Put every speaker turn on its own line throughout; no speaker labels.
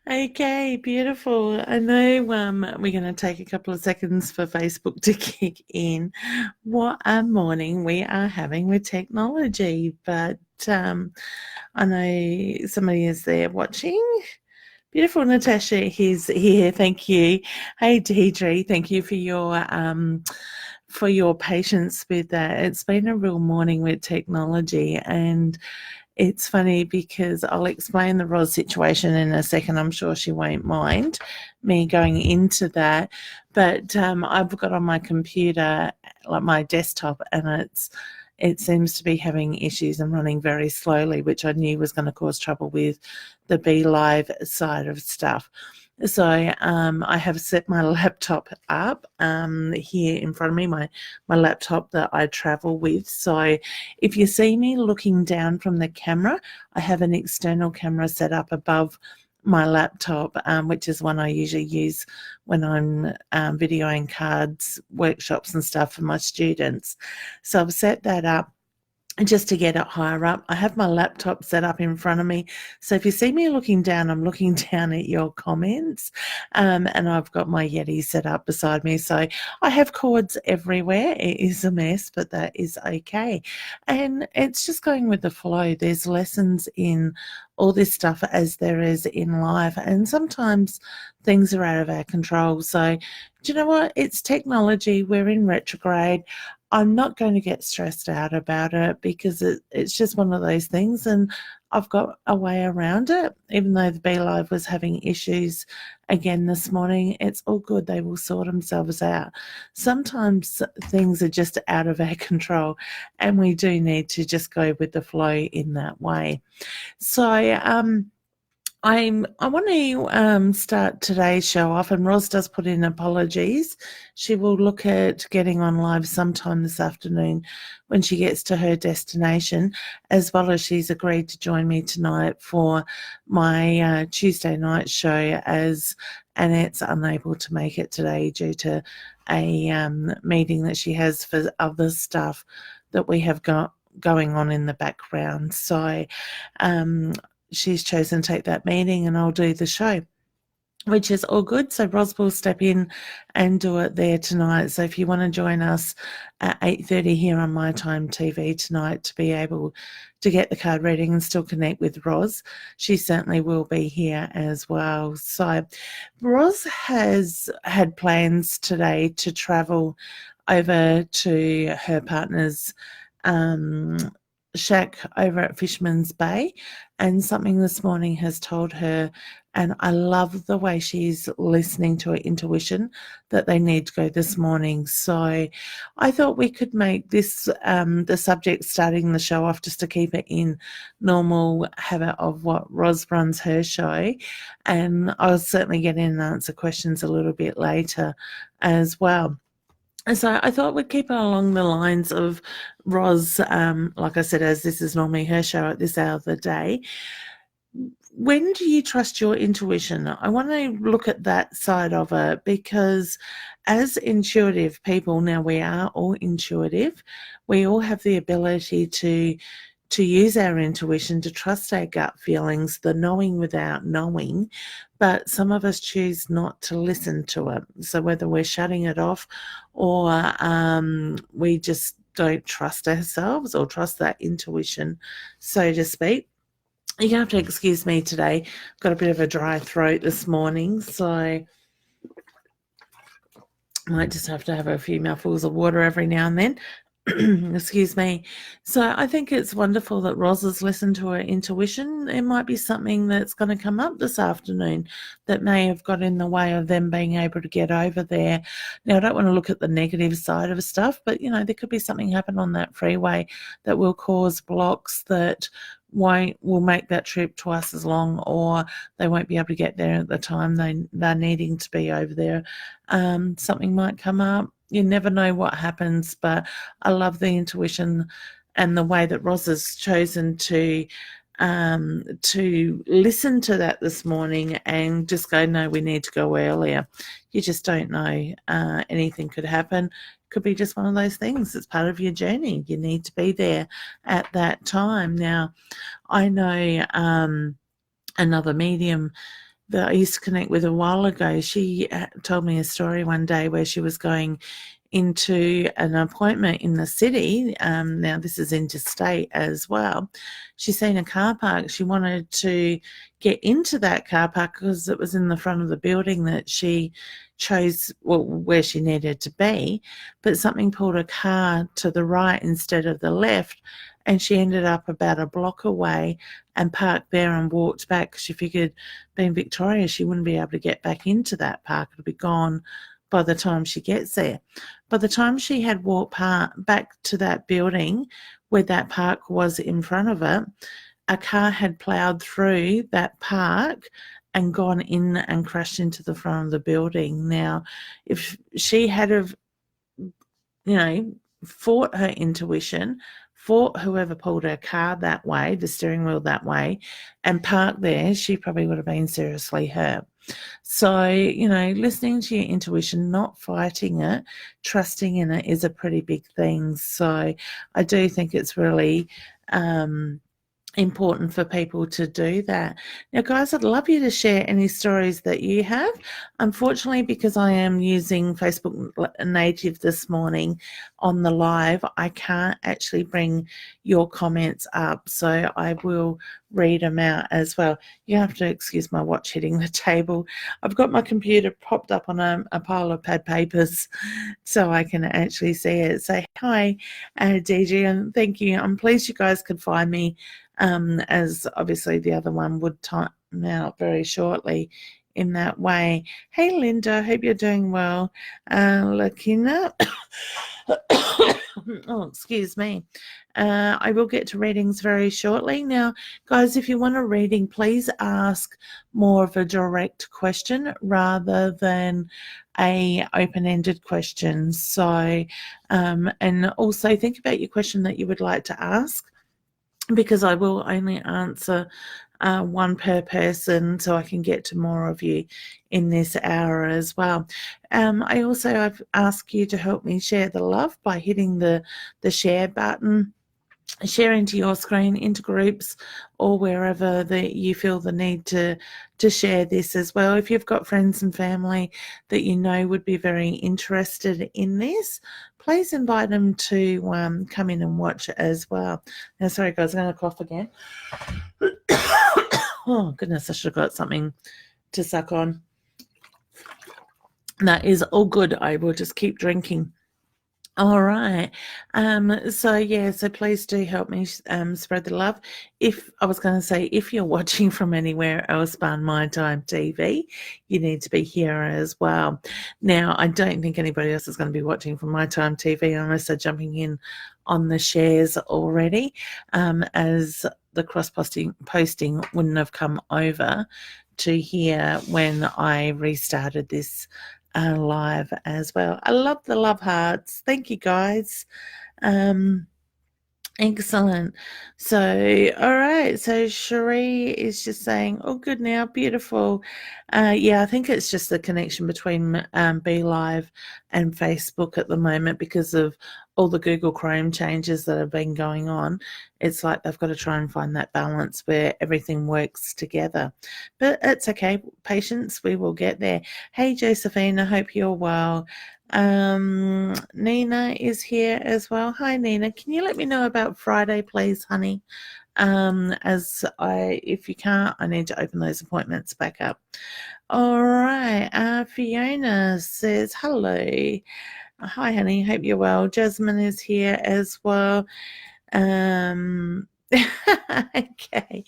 Okay, beautiful. I know we're going to take a couple of seconds for Facebook to kick in. What a morning we are having with technology, but I know somebody is there watching. Beautiful, Natasha is here. Thank you. Hey, Deidre, thank you for your patience with that. It's been a real morning with technology, and it's funny because I'll explain the Roz situation in a second. I'm sure she won't mind me going into that. But I've got on my computer, like my desktop, and it seems to be having issues and running very slowly, which I knew was going to cause trouble with the Be Live side of stuff. So I have set my laptop up here in front of me, my laptop that I travel with. So if you see me looking down from the camera, I have an external camera set up above my laptop, which is one I usually use when I'm videoing cards, workshops and stuff for my students. So I've set that up just to get it higher up. I have my laptop set up in front of me. So if you see me looking down, I'm looking down at your comments. And I've got my Yeti set up beside me. So I have cords everywhere. It is a mess, but that is okay. And it's just going with the flow. There's lessons in all this stuff as there is in life. And sometimes things are out of our control. So do you know what? It's technology. We're in retrograde. I'm not going to get stressed out about it because it's just one of those things, and I've got a way around it. Even though the Be Live was having issues again this morning, it's all good. They will sort themselves out. Sometimes things are just out of our control, and we do need to just go with the flow in that way. So, I want to start today's show off, and Ros does put in apologies. She will look at getting on live sometime this afternoon when she gets to her destination, as well as she's agreed to join me tonight for my Tuesday night show, as Annette's unable to make it today due to a meeting that she has for other stuff that we have got going on in the background. So she's chosen to take that meeting, and I'll do the show, which is all good. So Ros will step in and do it there tonight. So if you want to join us at 8:30 here on My Time TV tonight to be able to get the card reading and still connect with Ros, she certainly will be here as well. So Ros has had plans today to travel over to her partner's shack over at Fisherman's Bay, and something this morning has told her, and I love the way she's listening to her intuition, that they need to go this morning. So I thought we could make this the subject starting the show off, just to keep it in normal habit of what Ros runs her show, and I'll certainly get in and answer questions a little bit later as well. So I thought we'd keep it along the lines of Ros, like I said, as this is normally her show at this hour of the day. When do you trust your intuition? I want to look at that side of it, because as intuitive people, now we are all intuitive, we all have the ability to use our intuition, to trust our gut feelings, the knowing without knowing, but some of us choose not to listen to it. So whether we're shutting it off, or we just don't trust ourselves or trust that intuition, so to speak. You're going to have to excuse me today. I've got a bit of a dry throat this morning, so I might just have to have a few mouthfuls of water every now and then. Excuse me. So I think it's wonderful that Ros has listened to her intuition. It might be something that's going to come up this afternoon that may have got in the way of them being able to get over there. Now, I don't want to look at the negative side of stuff, but, there could be something happen on that freeway that will cause blocks that will make that trip twice as long, or they won't be able to get there at the time they're needing to be over there. Something might come up. You never know what happens, but I love the intuition and the way that Ros has chosen to to listen to that this morning and just go, no, we need to go earlier. You just don't know. Anything could happen. Could be just one of those things. It's part of your journey. You need to be there at that time. Now, I know another medium that I used to connect with a while ago. She told me a story one day where she was going into an appointment in the city. Now, this is interstate as well. She's seen a car park. She wanted to get into that car park because it was in the front of the building that she chose, well, where she needed to be, but something pulled a car to the right instead of the left, and she ended up about a block away and parked there and walked back because she figured, being Victoria, she wouldn't be able to get back into that park. It'll be gone by the time she gets there. By the time she had walked back to that building where that park was in front of it, a car had ploughed through that park and gone in and crashed into the front of the building. Now, if she had have, fought her intuition, fought whoever pulled her car that way, the steering wheel that way, and parked there, she probably would have been seriously hurt. So, listening to your intuition, not fighting it, trusting in it is a pretty big thing. So I do think it's really important for people to do that. Now, guys, I'd love you to share any stories that you have. Unfortunately, because I am using Facebook Native this morning on the live, I can't actually bring your comments up, so I will read them out as well. You have to excuse my watch hitting the table. I've got my computer propped up on a pile of pad papers so I can actually see it. Say hi, DG, and thank you. I'm pleased you guys could find me, as obviously the other one would time out very shortly in that way. Hey, Linda, hope you're doing well. Lakina, oh, excuse me. I will get to readings very shortly. Now, guys, if you want a reading, please ask more of a direct question rather than a open-ended question. So, and also think about your question that you would like to ask, because I will only answer one per person so I can get to more of you in this hour as well. I also have asked you to help me share the love by hitting the share button, sharing to your screen, into groups, or wherever that you feel the need to share this as well. If you've got friends and family that you know would be very interested in this, please invite them to come in and watch as well. Now, sorry guys, I'm going to cough again. Oh goodness, I should have got something to suck on. That is all good. I will just keep drinking. All right. So please do help me spread the love. If you're watching from anywhere else but My Time TV, you need to be here as well. Now, I don't think anybody else is going to be watching from My Time TV unless they're jumping in on the shares already, as the cross-posting wouldn't have come over to here when I restarted this live as well. I love the love hearts. Thank you, guys. Excellent. So, all right. So Cherie is just saying, "Oh, good now, beautiful." I think it's just the connection between Be Live and Facebook at the moment because of all the Google Chrome changes that have been going on. It's like they've got to try and find that balance where everything works together. But it's okay. Patience, we will get there. Hey, Josephine, I hope you're well. Nina is here as well. Hi, Nina. Can you let me know about Friday, please, honey? If you can't, I need to open those appointments back up. All right. Fiona says hello. Hi, honey. Hope you're well. Jasmine is here as well. Okay.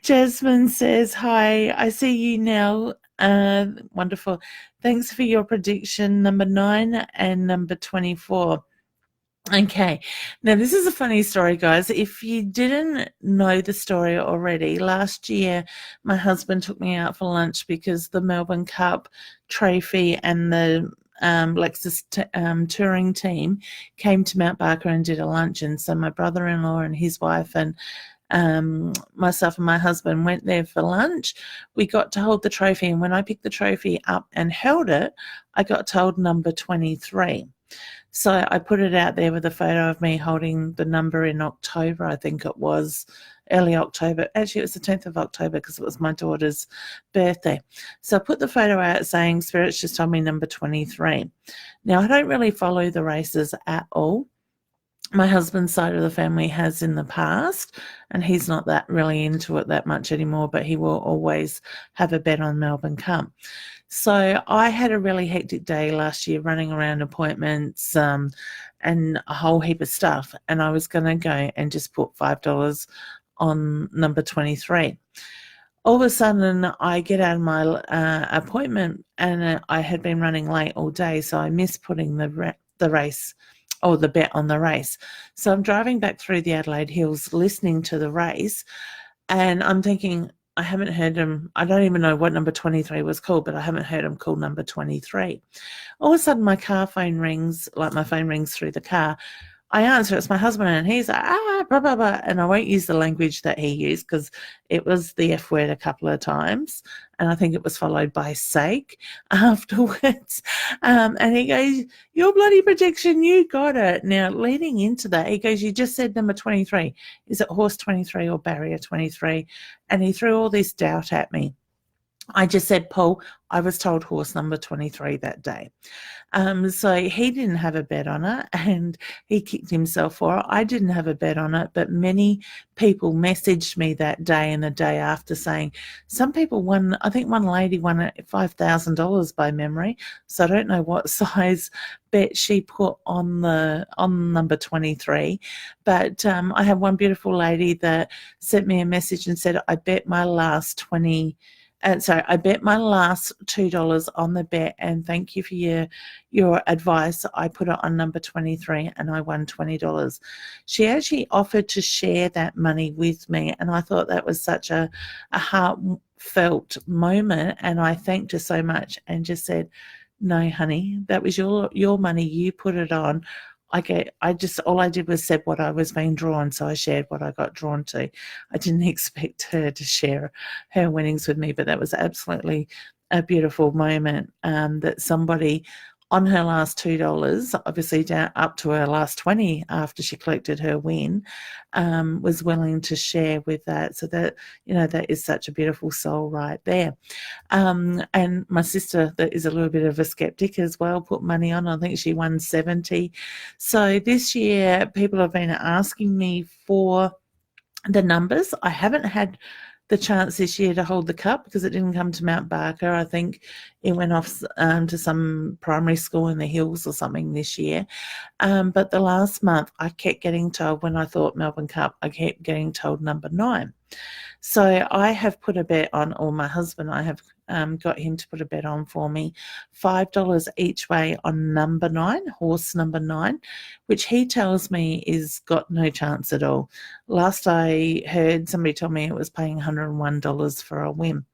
Jasmine says hi. I see you now. Wonderful. Thanks for your prediction, number 9 and number 24. Okay. Now, this is a funny story, guys. If you didn't know the story already, last year my husband took me out for lunch because the Melbourne Cup trophy and the Lexus touring team came to Mount Barker and did a luncheon. So my brother-in-law and his wife and myself and my husband went there for lunch. We got to hold the trophy, and when I picked the trophy up and held it, I got told number 23. So I put it out there with a photo of me holding the number in October, I think it was, early October. Actually, it was the 10th of October because it was my daughter's birthday. So I put the photo out saying, Spirits just told me number 23. Now, I don't really follow the races at all. My husband's side of the family has in the past, and he's not that really into it that much anymore, but he will always have a bet on Melbourne Cup. So I had a really hectic day last year running around appointments and a whole heap of stuff, and I was going to go and just put $5 on number 23. All of a sudden, I get out of my appointment, and I had been running late all day, so I missed putting the race or the bet on the race. So I'm driving back through the Adelaide Hills listening to the race, and I'm thinking, I haven't heard him. I don't even know what number 23 was called, but I haven't heard him call number 23. All of a sudden, my car phone rings, like my phone rings through the car. I answer, it's my husband, and he's like, blah, blah, blah. And I won't use the language that he used because it was the F word a couple of times. And I think it was followed by sake afterwards. And he goes, your bloody protection, you got it. Now, leading into that, he goes, you just said number 23. Is it horse 23 or barrier 23? And he threw all this doubt at me. I just said, Paul, I was told horse number 23 that day. So he didn't have a bet on it, and he kicked himself for it. I didn't have a bet on it, but many people messaged me that day and the day after saying some people won. I think one lady won $5,000 by memory. So I don't know what size bet she put on number 23, but I had one beautiful lady that sent me a message and said, I bet my last I bet my last $2 on the bet, and thank you for your advice. I put it on number 23 and I won $20. She actually offered to share that money with me, and I thought that was such a heartfelt moment, and I thanked her so much and just said, no, honey, that was your money. You put it on. All I did was said what I was being drawn, so I shared what I got drawn to. I didn't expect her to share her winnings with me, but that was absolutely a beautiful moment that somebody on her last $2, obviously down up to her last 20 after she collected her win, was willing to share with that. So that, that is such a beautiful soul right there. And my sister, that is a little bit of a skeptic as well, put money on. I think she won 70. So this year, people have been asking me for the numbers. I haven't had the chance this year to hold the cup because it didn't come to Mount Barker. I think it went off to some primary school in the hills or something this year. But the last month, I kept getting told, when I thought Melbourne Cup, I kept getting told number 9. So I have put a bet on, or my husband, I have got him to put a bet on for me, $5 each way on number 9, horse number 9, which he tells me is got no chance at all. Last I heard, somebody told me it was paying $101 for a win.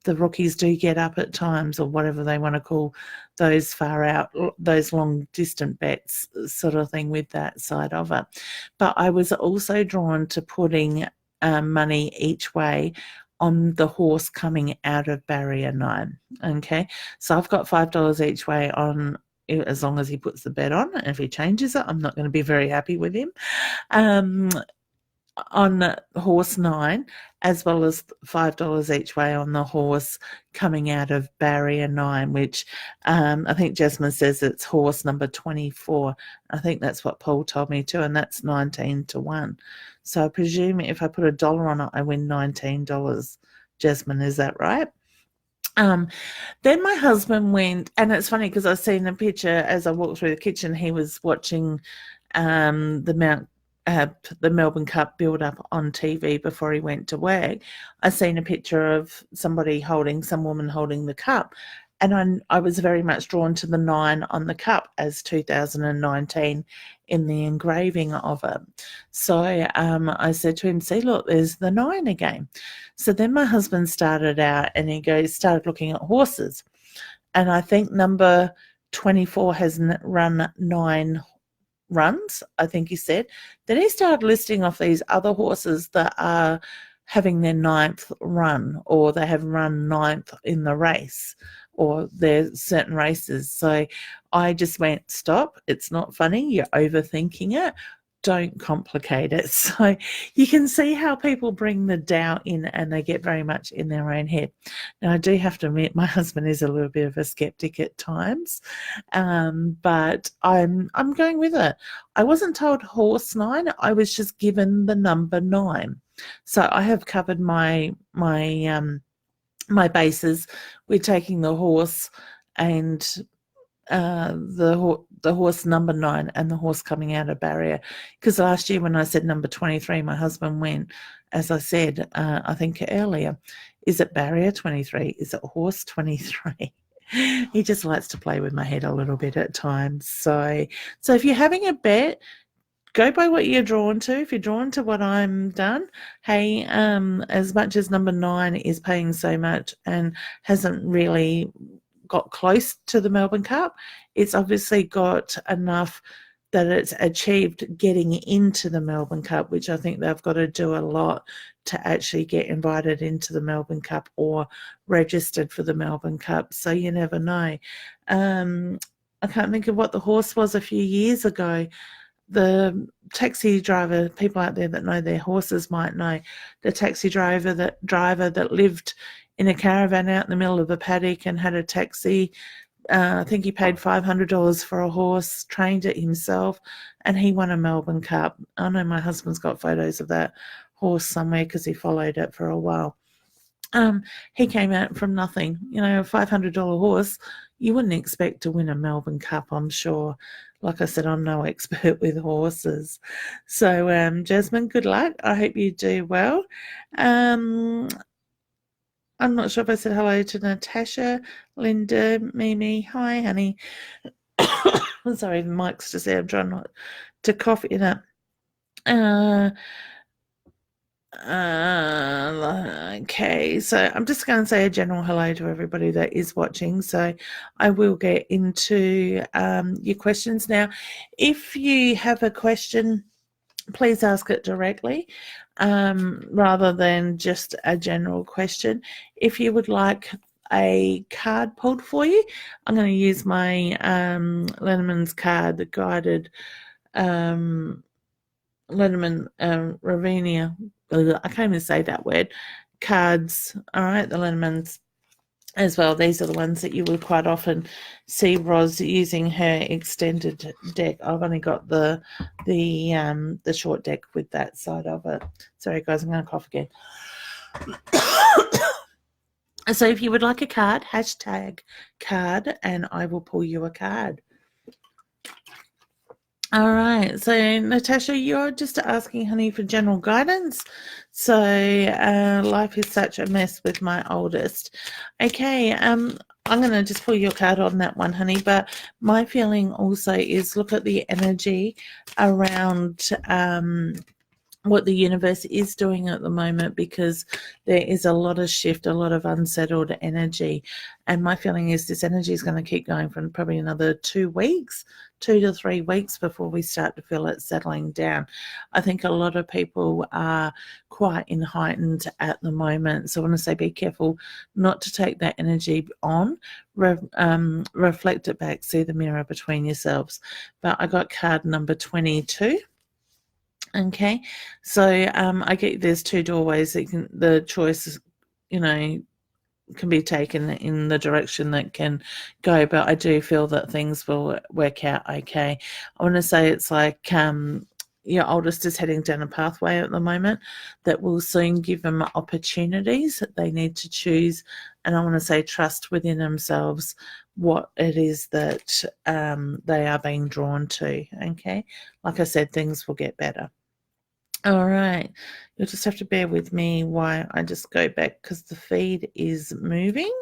The rookies do get up at times, or whatever they want to call those far out, those long distant bets sort of thing with that side of it. But I was also drawn to putting money each way on the horse coming out of barrier 9. Okay, so I've got $5 each way on, as long as he puts the bet on. And if he changes it, I'm not going to be very happy with him. On horse 9, as well as $5 each way on the horse coming out of barrier 9, which I think Jasmine says it's horse number 24. I think that's what Paul told me too, and that's 19 to 1. So I presume if I put $1 on it, I win $19. Jasmine, is that right? Then my husband went, and it's funny because I've seen a picture as I walked through the kitchen. He was watching the Melbourne Cup build up on TV before he went to work. I seen a picture of some woman holding the cup, and I was very much drawn to the 9 on the cup as 2019 in the engraving of it. So I said to him, see, look, there's the 9 again. So then my husband started out and started looking at horses. And I think number 24 has run 9 runs, I think he said. Then he started listing off these other horses that are having their ninth run, or they have run ninth in the race, or there's certain races. So I just went, stop, it's not funny, you're overthinking it. Don't complicate it. So you can see how people bring the doubt in and they get very much in their own head. Now, I do have to admit, my husband is a little bit of a skeptic at times, but I'm going with it. I wasn't told horse 9. I was just given the number 9. So I have covered my bases. We're taking the horse and the horse number 9 and the horse coming out of barrier. Because last year when I said number 23, my husband went, as I said, I think earlier, is it barrier 23? Is it horse 23? He just likes to play with my head a little bit at times. So if you're having a bet, go by what you're drawn to. If you're drawn to what I'm done, hey, as much as number 9 is paying so much and hasn't really got close to the Melbourne Cup, it's obviously got enough that it's achieved getting into the Melbourne Cup, which I think they've got to do a lot to actually get invited into the Melbourne Cup or registered for the Melbourne Cup. So you never know. I can't think of what the horse was a few years ago. The taxi driver, people out there that know their horses might know, the taxi driver that lived in a caravan out in the middle of a paddock and had a taxi. I think he paid $500 for a horse, trained it himself, and he won a Melbourne Cup. I know my husband's got photos of that horse somewhere because he followed it for a while. He came out from nothing. A $500 horse, you wouldn't expect to win a Melbourne Cup, I'm sure. Like I said, I'm no expert with horses. So, Jasmine, good luck. I hope you do well. I'm not sure if I said hello to Natasha, Linda, Mimi. Hi, honey. Sorry, the mic's just there. I'm trying not to cough in it. Okay, so I'm just going to say a general hello to everybody that is watching. So I will get into your questions now. If you have a question, please ask it directly rather than just a general question. If you would like a card pulled for you, I'm going to use my Lenneman's card, the guided Lenneman Ravinia. I can't even say that word. Cards, all right, the Lennemans as well. These are the ones that you would quite often see Roz using her extended deck. I've only got the short deck with that side of it. Sorry, guys, I'm going to cough again. So if you would like a card, hashtag card, and I will pull you a card. All right. So, Natasha, you're just asking, honey, for general guidance. So, life is such a mess with my oldest. Okay. I'm going to just pull your card on that one, honey. But my feeling also is look at the energy around what the universe is doing at the moment, because there is a lot of shift, a lot of unsettled energy. And my feeling is this energy is going to keep going for probably another 2 weeks, 2 to 3 weeks before we start to feel it settling down. I think a lot of people are quite in heightened at the moment. So I want to say be careful not to take that energy on, reflect it back, see the mirror between yourselves. But I got card number 22. Okay, so I get there's 2 doorways that the choice, can be taken in the direction that can go, but I do feel that things will work out okay. I want to say it's like your oldest is heading down a pathway at the moment that will soon give them opportunities that they need to choose, and I want to say trust within themselves what it is that they are being drawn to. Okay, like I said, things will get better. All right, you'll just have to bear with me while I just go back because the feed is moving,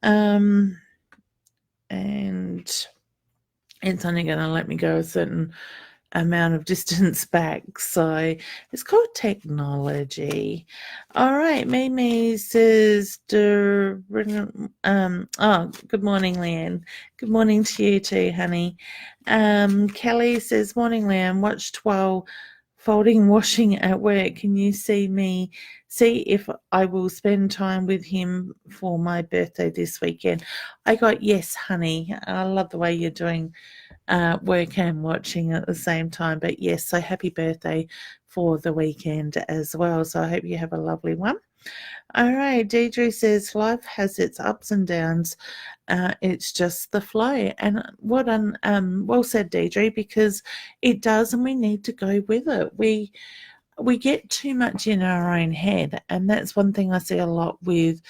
and it's only going to let me go a certain amount of distance back. So it's called technology. All right, Mimi says, good morning, Leanne. Good morning to you too, honey. Kelly says, morning, Leanne. Watched while folding washing at work. Can you see if I will spend time with him for my birthday this weekend? I got yes, honey. I love the way you're doing work and watching at the same time. But yes, so happy birthday for the weekend as well. So I hope you have a lovely one. All right, Deidre says life has its ups and downs. It's just the flow, and well said, Deidre, because it does, and we need to go with it. We get too much in our own head, and that's one thing I see a lot with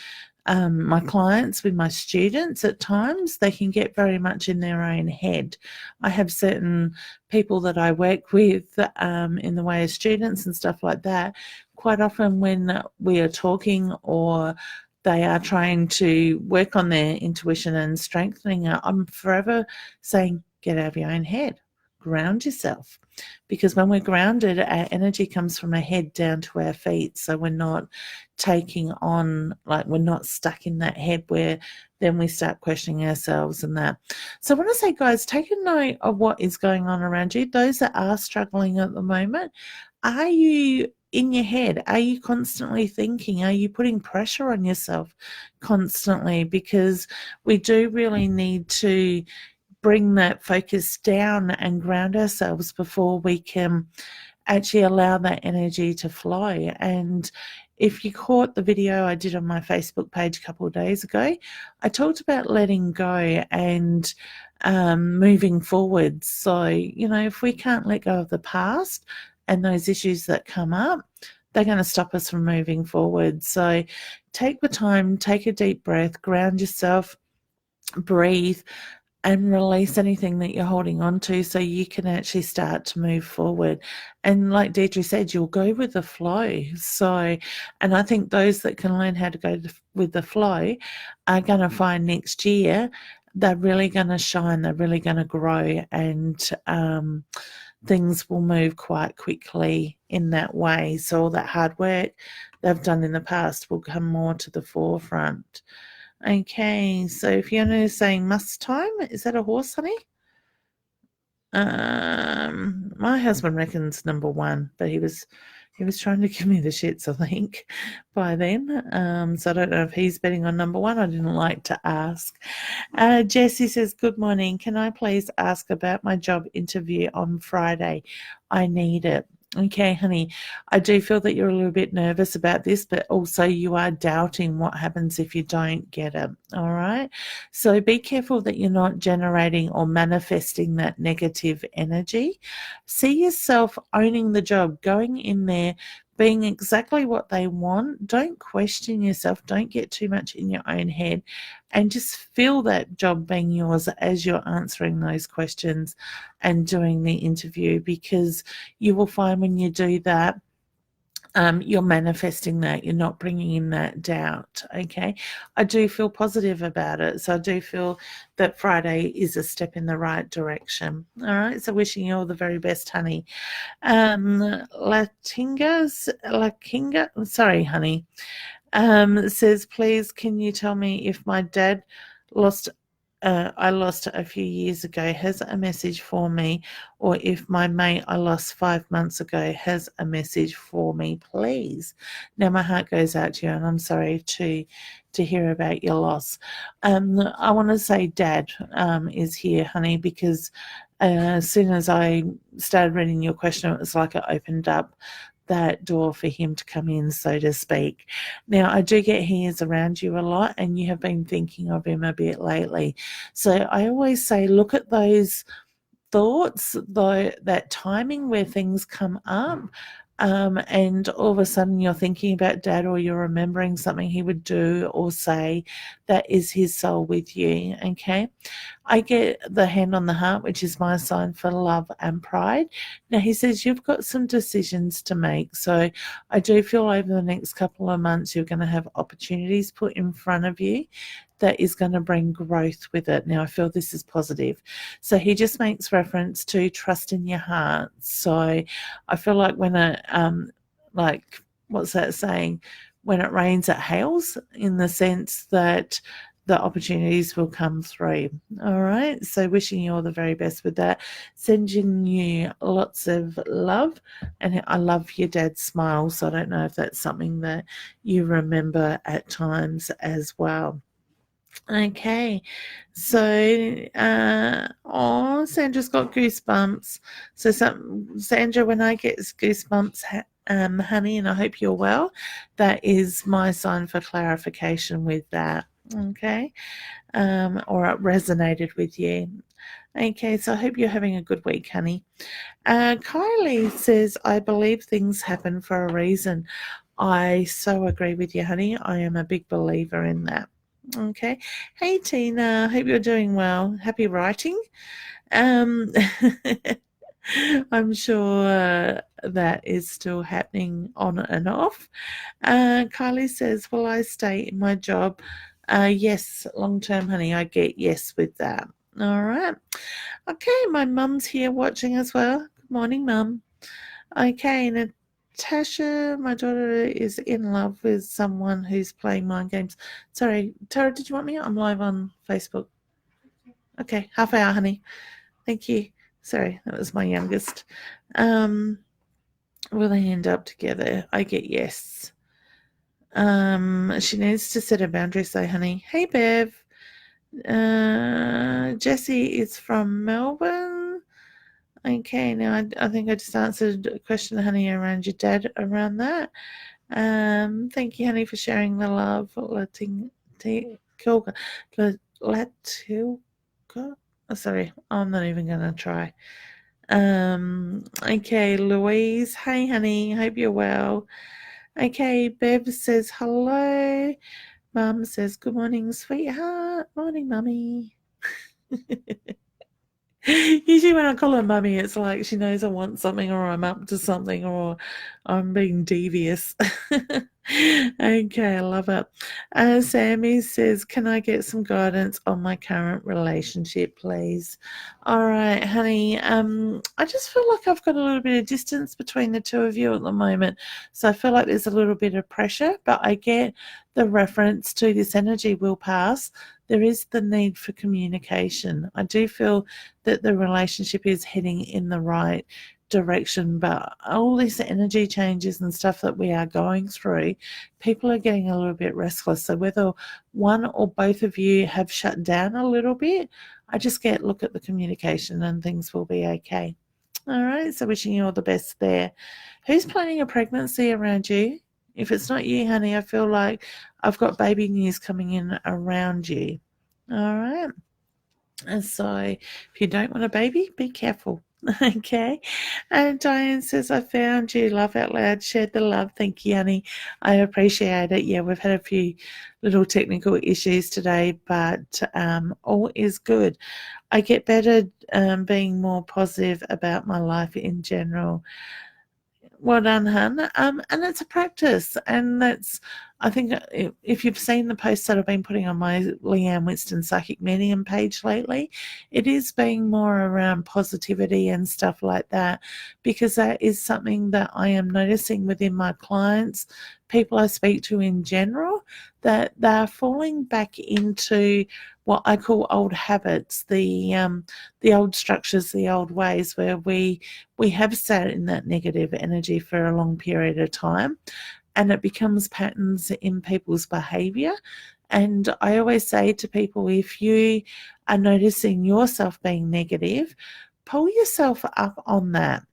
my clients, with my students. At times they can get very much in their own head. I have certain people that I work with in the way of students and stuff like that. Quite often when we are talking or they are trying to work on their intuition and strengthening it, I'm forever saying, get out of your own head, ground yourself. Because when we're grounded, our energy comes from our head down to our feet. So we're not taking on, like, we're not stuck in that head where then we start questioning ourselves and that. So I want to say, guys, take a note of what is going on around you. Those that are struggling at the moment, are you in your head? Are you constantly thinking? Are you putting pressure on yourself constantly? Because we do really need to bring that focus down and ground ourselves before we can actually allow that energy to flow. And if you caught the video I did on my Facebook page a couple of days ago, I talked about letting go and moving forward. So, if we can't let go of the past and those issues that come up, they're going to stop us from moving forward. So take the time, take a deep breath, ground yourself, breathe, and release anything that you're holding on to so you can actually start to move forward. And like Deidre said, you'll go with the flow. So, and I think those that can learn how to go with the flow are going to find next year they're really going to shine, they're really going to grow, and things will move quite quickly in that way. So all that hard work they've done in the past will come more to the forefront. Okay, so Fiona is saying must time. Is that a horse, honey? My husband reckons number one, but he was trying to give me the shits, I think, by then. So I don't know if he's betting on number one. I didn't like to ask. Jessie says, good morning. Can I please ask about my job interview on Friday? I need it. Okay, honey, I do feel that you're a little bit nervous about this, but also you are doubting what happens if you don't get it. All right. So be careful that you're not generating or manifesting that negative energy. See yourself owning the job, going in there, being exactly what they want. Don't question yourself. Don't get too much in your own head, and just feel that job being yours as you're answering those questions and doing the interview, because you will find when you do that, you're manifesting that. You're not bringing in that doubt. Okay. I do feel positive about it. So I do feel that Friday is a step in the right direction. All right. So wishing you all the very best, honey. Sorry, honey, says, please, can you tell me if my dad lost I lost a few years ago has a message for me, or if my mate I lost 5 months ago has a message for me, please. Now my heart goes out to you, and I'm sorry to hear about your loss. I want to say Dad is here, honey, because as soon as I started reading your question, it was like it opened up that door for him to come in, so to speak. Now, I do get he is around you a lot, and you have been thinking of him a bit lately. So I always say, look at those thoughts, though, that timing where things come up. and all of a sudden you're thinking about Dad, or you're remembering something he would do or say that is his soul with you. Okay. I get the hand on the heart, which is my sign for love and pride. Now, he says you've got some decisions to make. So I do feel over the next couple of months, you're going to have opportunities put in front of you that is going to bring growth with it. Now, I feel this is positive. So he just makes reference to trust in your heart. So I feel like when like, what's that saying? When it rains, it hails, in the sense that the opportunities will come through. All right. So wishing you all the very best with that. Sending you lots of love. And I love your dad's smile. So I don't know if that's something that you remember at times as well. Okay, so Sandra's got goosebumps. So Sandra, when I get goosebumps, honey, and I hope you're well, that is my sign for clarification with that. Okay, or it resonated with you. Okay, so I hope you're having a good week, honey. Kylie says, I believe things happen for a reason. I so agree with you, honey. I am a big believer in that. Okay. Hey, Tina. Hope you're doing well. Happy writing. Um, I'm sure that is still happening on and off. Kylie says, will I stay in my job? Yes, long term, honey. I get yes with that. All right. Okay, my mum's here watching as well. Good morning, mum. Okay, Natasha, my daughter is in love with someone who's playing mind games. Sorry, Tara, did you want me? I'm live on Facebook. Okay, half hour, honey. Thank you. Sorry, that was my youngest. Will they end up together? I get yes. She needs to set a boundary, say, honey. Hey, Bev. Jessie is from Melbourne. Okay, now I think I just answered a question, honey, around your dad around that. Thank you, honey, for sharing the love. Sorry, I'm not even gonna try. Okay, Louise. Hey, honey. Hope you're well. Okay, Bev says hello. Mum says good morning, sweetheart. Morning, mummy. Usually when I call her mummy, it's like she knows I want something, or I'm up to something, or I'm being devious. Okay, I love it. Sammy says, can I get some guidance on my current relationship, please? All right, honey. I just feel like I've got a little bit of distance between the two of you at the moment. So I feel like there's a little bit of pressure, but I get the reference to this energy will pass. There is the need for communication. I do feel that the relationship is heading in the right direction, but all these energy changes and stuff that we are going through, people are getting a little bit restless. So whether one or both of you have shut down a little bit, I just get look at the communication and things will be okay. All right, so wishing you all the best there. Who's planning a pregnancy around you? If it's not you, honey, I feel like I've got baby news coming in around you. All right. And so if you don't want a baby, be careful. Okay. And Diane says, I found you. Love out loud. Shared the love. Thank you, honey. I appreciate it. Yeah, we've had a few little technical issues today, but all is good. I get better being more positive about my life in general. Well done, hun. And it's a practice, and that's. I think if you've seen the posts that I've been putting on my Leanne Winston Psychic Medium page lately, it is being more around positivity and stuff like that, because that is something that I am noticing within my clients, people I speak to in general, that they're falling back into what I call old habits, the old structures, the old ways where we have sat in that negative energy for a long period of time, and it becomes patterns in people's behavior. And I always say to people, if you are noticing yourself being negative, pull yourself up on that.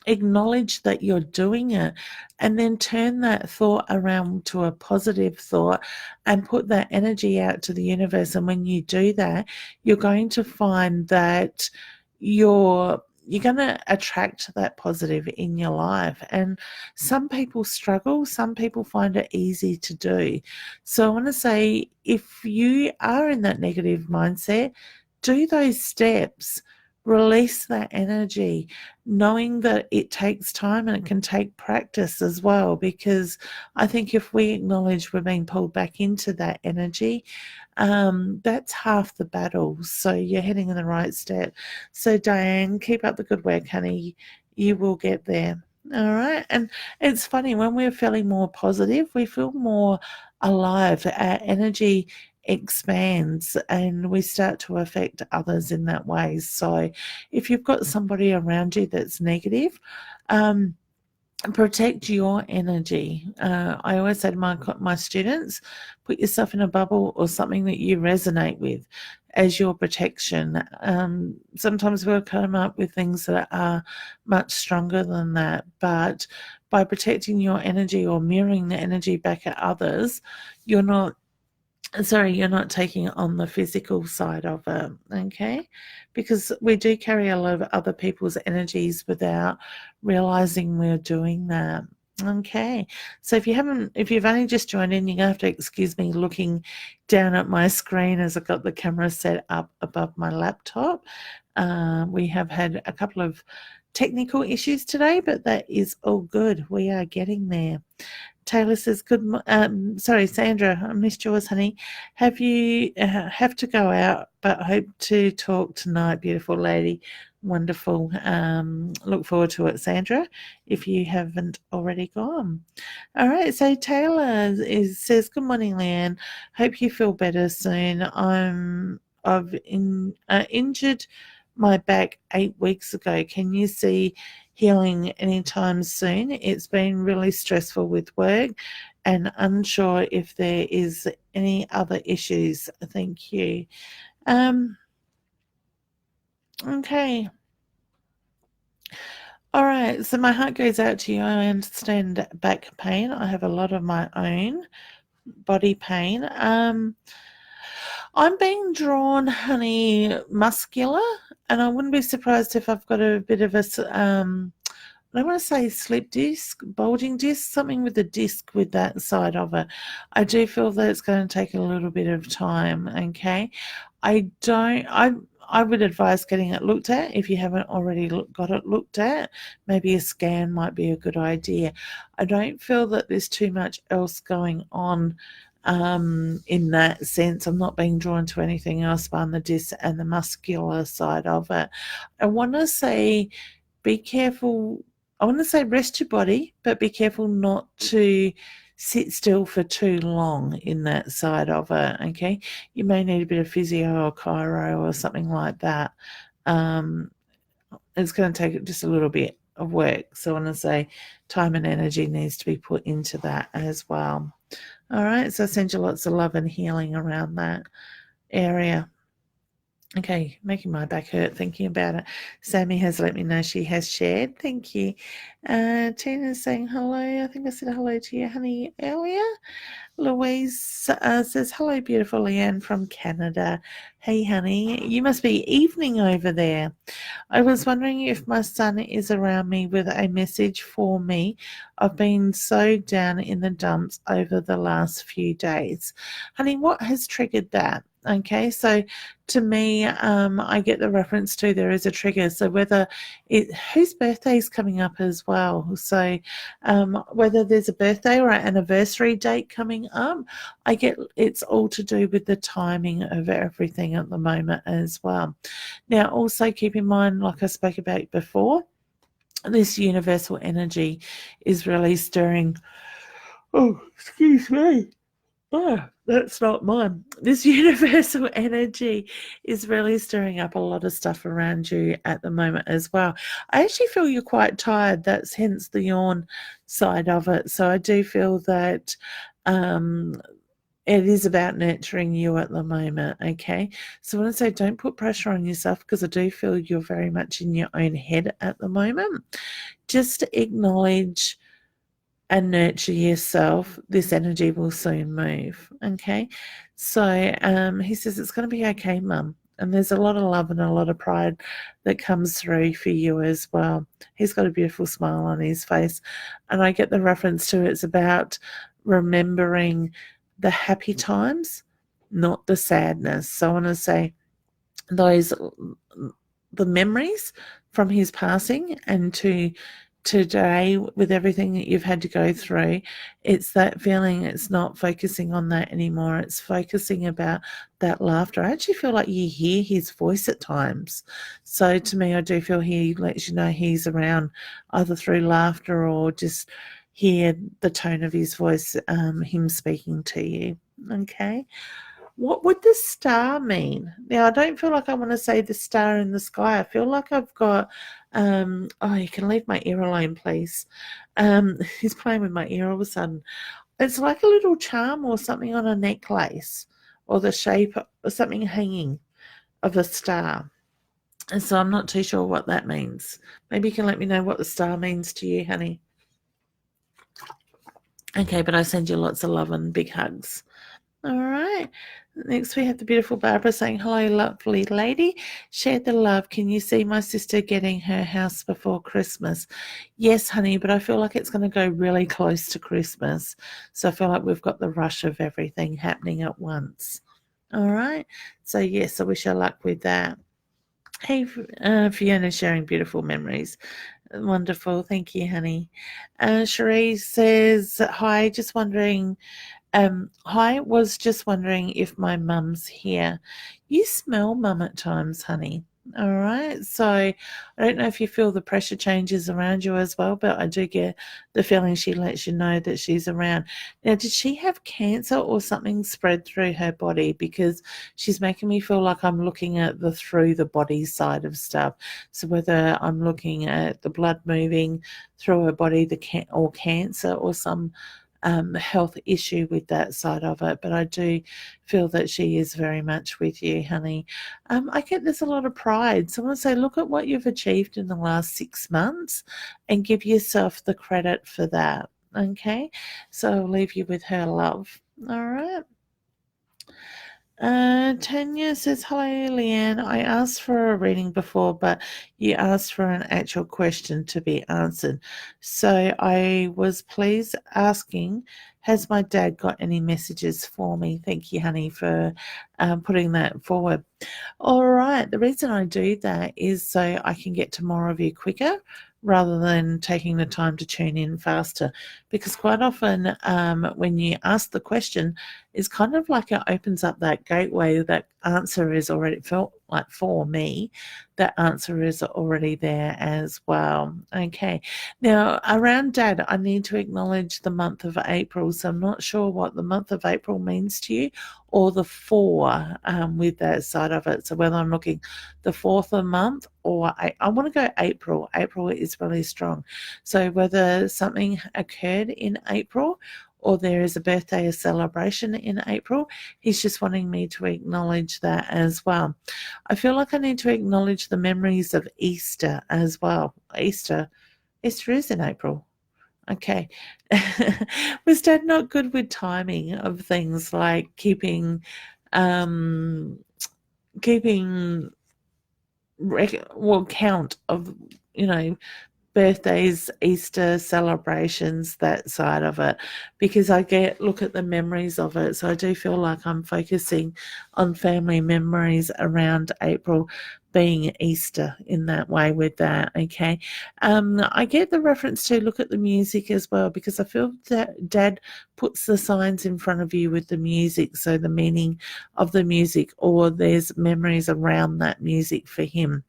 Acknowledge that you're doing it, and then turn that thought around to a positive thought and put that energy out to the universe. And when you do that, you're going to find that your you're going to attract that positive in your life. And some people struggle, some people find it easy to do. So I want to say, if you are in that negative mindset, do those steps, release that energy, knowing that it takes time and it can take practice as well. Because I think if we acknowledge we're being pulled back into that energy, that's half the battle. So you're heading in the right step. So Diane, keep up the good work, honey. You will get there. All right. And it's funny, when we're feeling more positive, we feel more alive. Our energy expands and we start to affect others in that way. So if you've got somebody around you that's negative, protect your energy. I always say to my students, put yourself in a bubble or something that you resonate with as your protection. Sometimes we'll come up with things that are much stronger than that, but by protecting your energy or mirroring the energy back at others, you're not taking on the physical side of it, okay? Because we do carry a lot of other people's energies without realizing we're doing that. Okay, so if you've only just joined in, you're gonna have to excuse me looking down at my screen as I've got the camera set up above my laptop. We have had a couple of technical issues today, but that is all good. We are getting there. Taylor says, sorry, Sandra, I missed yours, honey. Have to go out, but hope to talk tonight, beautiful lady. Wonderful. Look forward to it, Sandra, if you haven't already gone. All right, so Taylor says, good morning, Leanne. Hope you feel better soon. I've injured my back 8 weeks ago. Can you see healing anytime soon? It's been really stressful with work and unsure if there is any other issues. Thank you. Okay. All right. So my heart goes out to you. I understand back pain. I have a lot of my own body pain. I'm being drawn, honey, muscular, and I wouldn't be surprised if I've got a bit of a I don't want to say slip disc, bulging disc, something with the disc with that side of it. I do feel that it's going to take a little bit of time, okay? I would advise getting it looked at if you haven't already got it looked at. Maybe a scan might be a good idea. I don't feel that there's too much else going on in that sense. I'm not being drawn to anything else but the disc and the muscular side of it. I want to say be careful. I want to say rest your body, but be careful not to sit still for too long in that side of it, okay? You may need a bit of physio or chiro or something like that. It's going to take just a little bit of work. So I want to say time and energy needs to be put into that as well. All right, so I send you lots of love and healing around that area. Okay, making my back hurt thinking about it. Sammy has let me know she has shared. Thank you. Tina's saying hello. I think I said hello to you, honey, earlier. Louise says, hello, beautiful Leanne from Canada. Hey, honey, you must be evening over there. I was wondering if my son is around me with a message for me. I've been so down in the dumps over the last few days. Honey, what has triggered that? Okay, so to me, I get the reference to there is a trigger. So whose birthday is coming up as well. So whether there's a birthday or an anniversary date coming up, I get it's all to do with the timing of everything at the moment as well. Now, also keep in mind, like I spoke about before, this universal energy is really stirring. Oh, excuse me. Oh, that's not mine. This universal energy is really stirring up a lot of stuff around you at the moment as well. I actually feel you're quite tired. That's hence the yawn side of it. So I do feel that it is about nurturing you at the moment, okay? So I want to say don't put pressure on yourself because I do feel you're very much in your own head at the moment. Just acknowledge and nurture yourself. This energy will soon move, okay? So he says it's going to be okay, Mum. And there's a lot of love and a lot of pride that comes through for you as well. He's got a beautiful smile on his face. And I get the reference to it's about remembering the happy times, not the sadness. So I want to say those the memories from his passing and to today with everything that you've had to go through, it's that feeling. It's not focusing on that anymore. It's focusing about that laughter. I actually feel like you hear his voice at times. So to me, I do feel he lets you know he's around either through laughter or just hear the tone of his voice, him speaking to you. Okay. What would the star mean? Now, I don't feel like I want to say the star in the sky. I feel like I've got, oh, you can leave my ear alone, please. He's playing with my ear all of a sudden. It's like a little charm or something on a necklace or the shape of something hanging of a star. And so I'm not too sure what that means. Maybe you can let me know what the star means to you, honey. Okay, but I send you lots of love and big hugs. All right. Next, we have the beautiful Barbara saying, hello, lovely lady. Share the love. Can you see my sister getting her house before Christmas? Yes, honey, but I feel like it's going to go really close to Christmas. So I feel like we've got the rush of everything happening at once. All right. So, yes, I wish her luck with that. Hey, Fiona sharing beautiful memories. Wonderful. Thank you, honey. Cherie says, hi, just wondering. Hi, was just wondering if my mum's here. You smell mum at times, honey. All right. So I don't know if you feel the pressure changes around you as well, but I do get the feeling she lets you know that she's around. Now, did she have cancer or something spread through her body? Because she's making me feel like I'm looking at the through the body side of stuff. So whether I'm looking at the blood moving through her body, or cancer or some health issue with that side of it, but I do feel that she is very much with you, honey. I get there's a lot of pride. So I want to say, look at what you've achieved in the last 6 months and give yourself the credit for that. Okay, so I'll leave you with her love. All right. Tanya says, hello, Leanne. I asked for a reading before, but you asked for an actual question to be answered. So I was pleased asking, has my dad got any messages for me? Thank you, honey, for putting that forward. All right. The reason I do that is so I can get to more of you quicker rather than taking the time to tune in faster. Because quite often when you ask the question, it's kind of like it opens up that gateway. That answer is already felt like for me, that answer is already there as well. Okay. Now, around Dad, I need to acknowledge the month of April. So I'm not sure what the month of April means to you or the 4 with that side of it. So whether I'm looking the 4th of the month or I want to go April. April is really strong. So whether something occurred in April or there is a birthday, a celebration in April, he's just wanting me to acknowledge that as well. I feel like I need to acknowledge the memories of Easter as well. Easter is in April. Okay. Was Dad not good with timing of things like um keeping count of, you know, birthdays, Easter celebrations, that side of it, because I look at the memories of it. So I do feel like I'm focusing on family memories around April being Easter in that way with that. Okay. I get the reference to look at the music as well, because I feel that Dad puts the signs in front of you with the music. So the meaning of the music, or there's memories around that music for him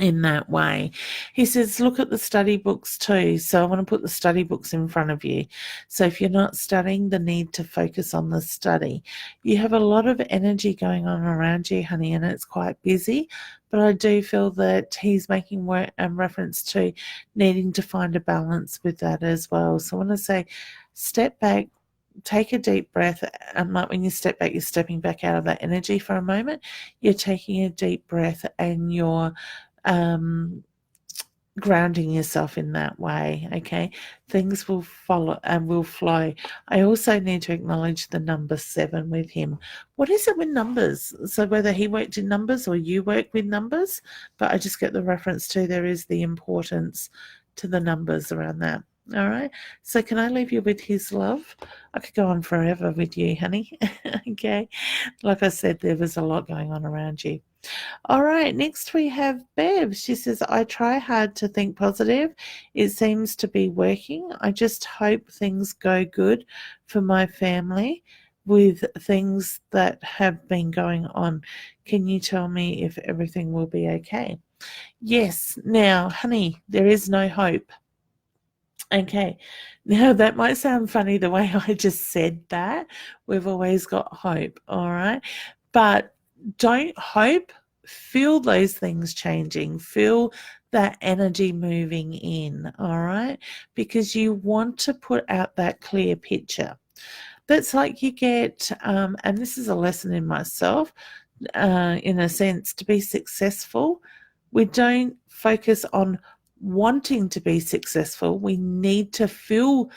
in that way. He says, look at the study books too. So I want to put the study books in front of you. So if you're not studying, the need to focus on the study. You have a lot of energy going on around you, honey, and it's quite busy. But I do feel that he's making reference to needing to find a balance with that as well. So I want to say, step back, take a deep breath, and like when you step back, you're stepping back out of that energy for a moment. You're taking a deep breath and you're grounding yourself in that way, okay? Things will follow and will flow. I also need to acknowledge the number 7 with him. What is it with numbers? So whether he worked in numbers or you work with numbers, but I just get the reference to there is the importance to the numbers around that. All right. So can I leave you with his love? I could go on forever with you, honey. Okay. Like I said, there was a lot going on around you. All right, next we have Bev. She says, I try hard to think positive. It seems to be working. I just hope things go good for my family with things that have been going on. Can you tell me if everything will be okay? Yes. Now, honey, there is no hope. Okay. Now, that might sound funny the way I just said that. We've always got hope, all right? But don't hope, feel those things changing, feel that energy moving in, all right? Because you want to put out that clear picture. That's like you get, and this is a lesson in myself, in a sense, to be successful, we don't focus on wanting to be successful. We need to feel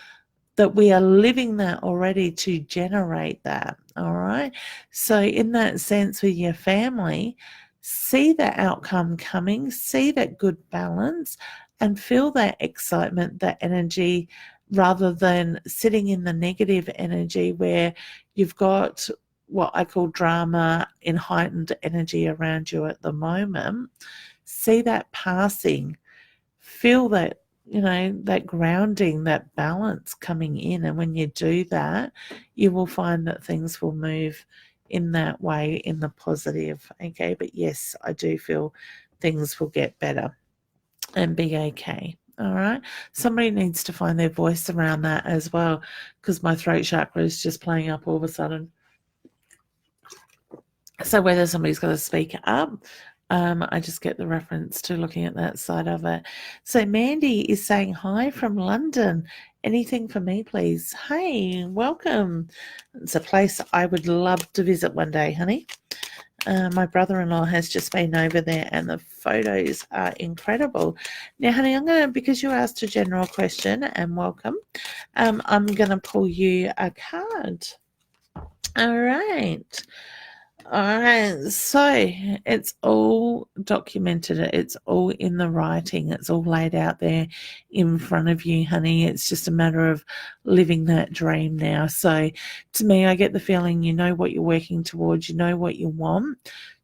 that we are living that already to generate that. All right. So, in that sense, with your family, see that outcome coming, see that good balance, and feel that excitement, that energy, rather than sitting in the negative energy where you've got what I call drama in heightened energy around you at the moment. See that passing, feel that, that grounding, that balance coming in. And when you do that, you will find that things will move in that way, in the positive. Okay. But yes, I do feel things will get better and be okay. All right. Somebody needs to find their voice around that as well, because my throat chakra is just playing up all of a sudden. So whether somebody's got to speak up, I just get the reference to looking at that side of it. So Mandy is saying hi from London. Anything for me, please? Hey, welcome. It's a place I would love to visit one day, honey. My brother-in-law has just been over there and the photos are incredible. Now, honey, I'm going to, because you asked a general question, and welcome, I'm going to pull you a card. All right. All right, so it's all documented. It's all in the writing. It's all laid out there in front of you, honey. It's just a matter of living that dream now. So to me, I get the feeling you know what you're working towards. You know what you want.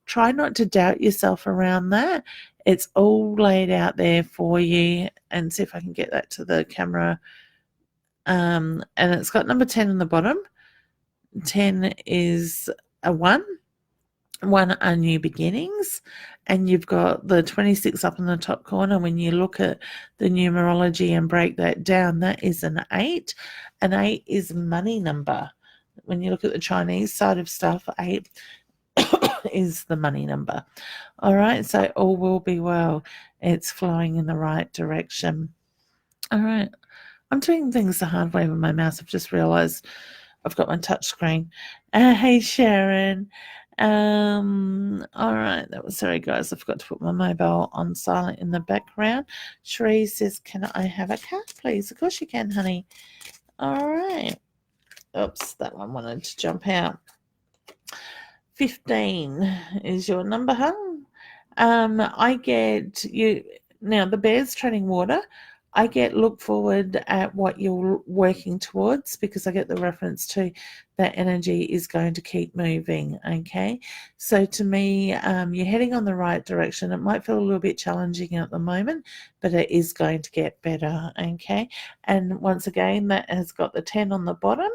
Try not to doubt yourself around that. It's all laid out there for you. And see if I can get that to the camera. And it's got number 10 on the bottom. 10 is a 1 are new beginnings, and you've got the 26 up in the top corner. When you look at the numerology and break that down, that is an 8. An 8 is money number. When you look at the Chinese side of stuff, 8 is the money number. All right, so all will be well. It's flowing in the right direction. All right, I'm doing things the hard way with my mouse. I've just realized I've got my touch screen. Hey, Sharon. All right, that was sorry, guys. I forgot to put my mobile on silent in the background. Sheree says, "Can I have a card, please?" Of course you can, honey. All right. Oops, that one wanted to jump out. 15 is your number, hun. I get you now. The bear's treading water. I get look forward at what you're working towards, because I get the reference to that energy is going to keep moving. Okay. So to me, you're heading on the right direction. It might feel a little bit challenging at the moment, but it is going to get better. Okay. And once again, that has got the 10 on the bottom.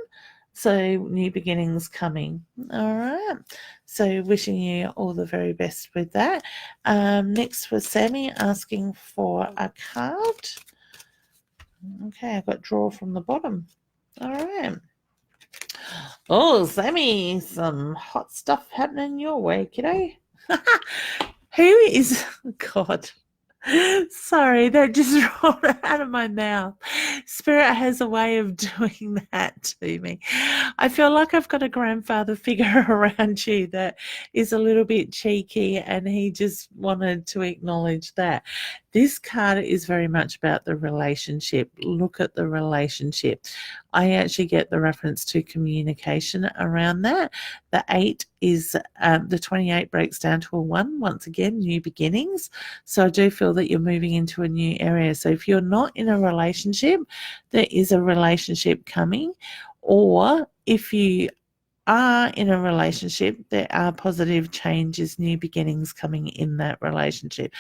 So new beginnings coming. All right. So wishing you all the very best with that. Next was Sammy asking for a card. Okay, I got draw from the bottom. All right. Oh, Sammy, some hot stuff happening your way, kiddo. Who is God? Sorry, that just rolled out of my mouth. Spirit has a way of doing that to me. I feel like I've got a grandfather figure around you that is a little bit cheeky, and he just wanted to acknowledge that. This card is very much about the relationship. Look at the relationship. I actually get the reference to communication around that. The 8 is the 28 breaks down to a 1. Once again, new beginnings. So I do feel that you're moving into a new area. So if you're not in a relationship, there is a relationship coming. Or if you are in a relationship, there are positive changes, new beginnings coming in that relationship.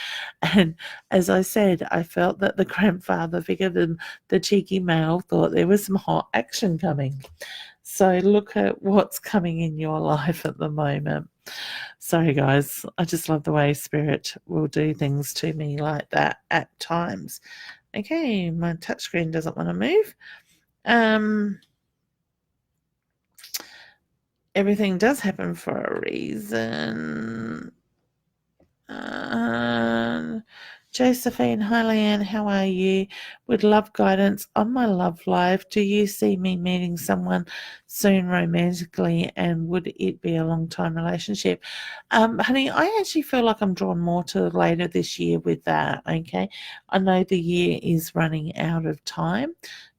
And as I said, I felt that the grandfather figure, the cheeky male, thought there was some hot action coming. So look at what's coming in your life at the moment. Sorry, guys. I just love the way Spirit will do things to me like that at times. Okay, my touchscreen doesn't want to move. Everything does happen for a reason. Josephine, hi Leanne, how are you? Would love guidance on my love life. Do you see me meeting someone soon romantically, and would it be a long time relationship? Honey, I actually feel like I'm drawn more to later this year with that, okay? I know the year is running out of time,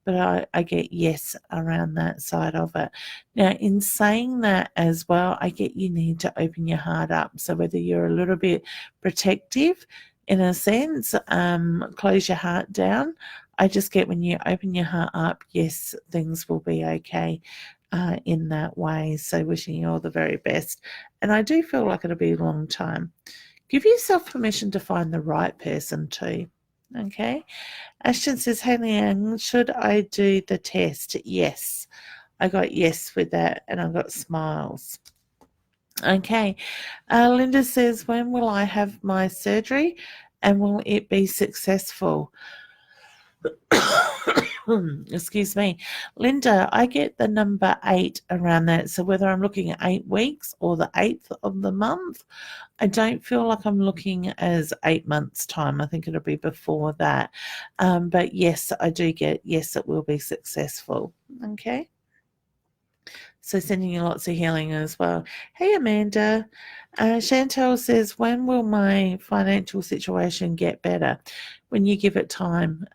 but I get yes around that side of it. Now, in saying that as well, I get you need to open your heart up. So whether you're a little bit protective in a sense, close your heart down. I just get when you open your heart up, yes, things will be okay in that way. So wishing you all the very best. And I do feel like it'll be a long time. Give yourself permission to find the right person too. Okay. Ashton says, hey Leanne, should I do the test? Yes. I got yes with that, and I got smiles. Okay. Linda says, when will I have my surgery, and will it be successful? Excuse me. Linda, I get the number 8 around that. So whether I'm looking at 8 weeks or the 8th of the month, I don't feel like I'm looking as 8 months' time. I think it'll be before that. But yes, I do get, yes, it will be successful. Okay. So sending you lots of healing as well. Hey, Amanda. Chantel says, when will my financial situation get better? When you give it time,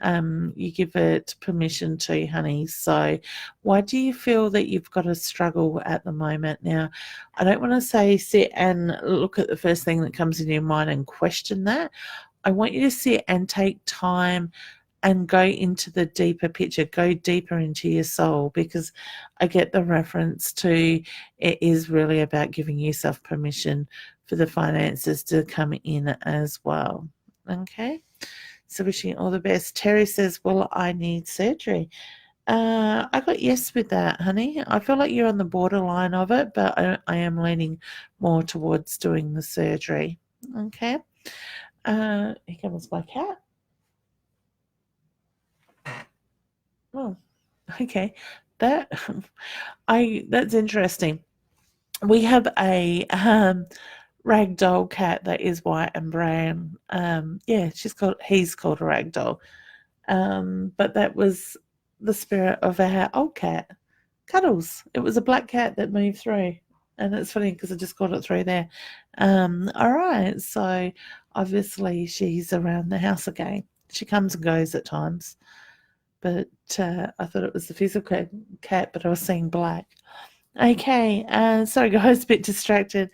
you give it permission to, honey. So why do you feel that you've got a struggle at the moment? Now, I don't want to say sit and look at the first thing that comes in your mind and question that. I want you to sit and take time and go into the deeper picture, go deeper into your soul, because I get the reference to it is really about giving yourself permission for the finances to come in as well. Okay. So wishing you all the best. Terry says, well, I need surgery. I got yes with that, honey. I feel like you're on the borderline of it, but I am leaning more towards doing the surgery. Okay. Here comes my cat. Oh, okay. That that's interesting. We have a ragdoll cat that is white and brown. Yeah, he's called a ragdoll. But that was the spirit of our old cat, Cuddles. It was a black cat that moved through. And it's funny because I just got it through there. All right, so obviously she's around the house again. She comes and goes at times, but I thought it was the physical cat, but I was seeing black. Okay, sorry guys, a bit distracted.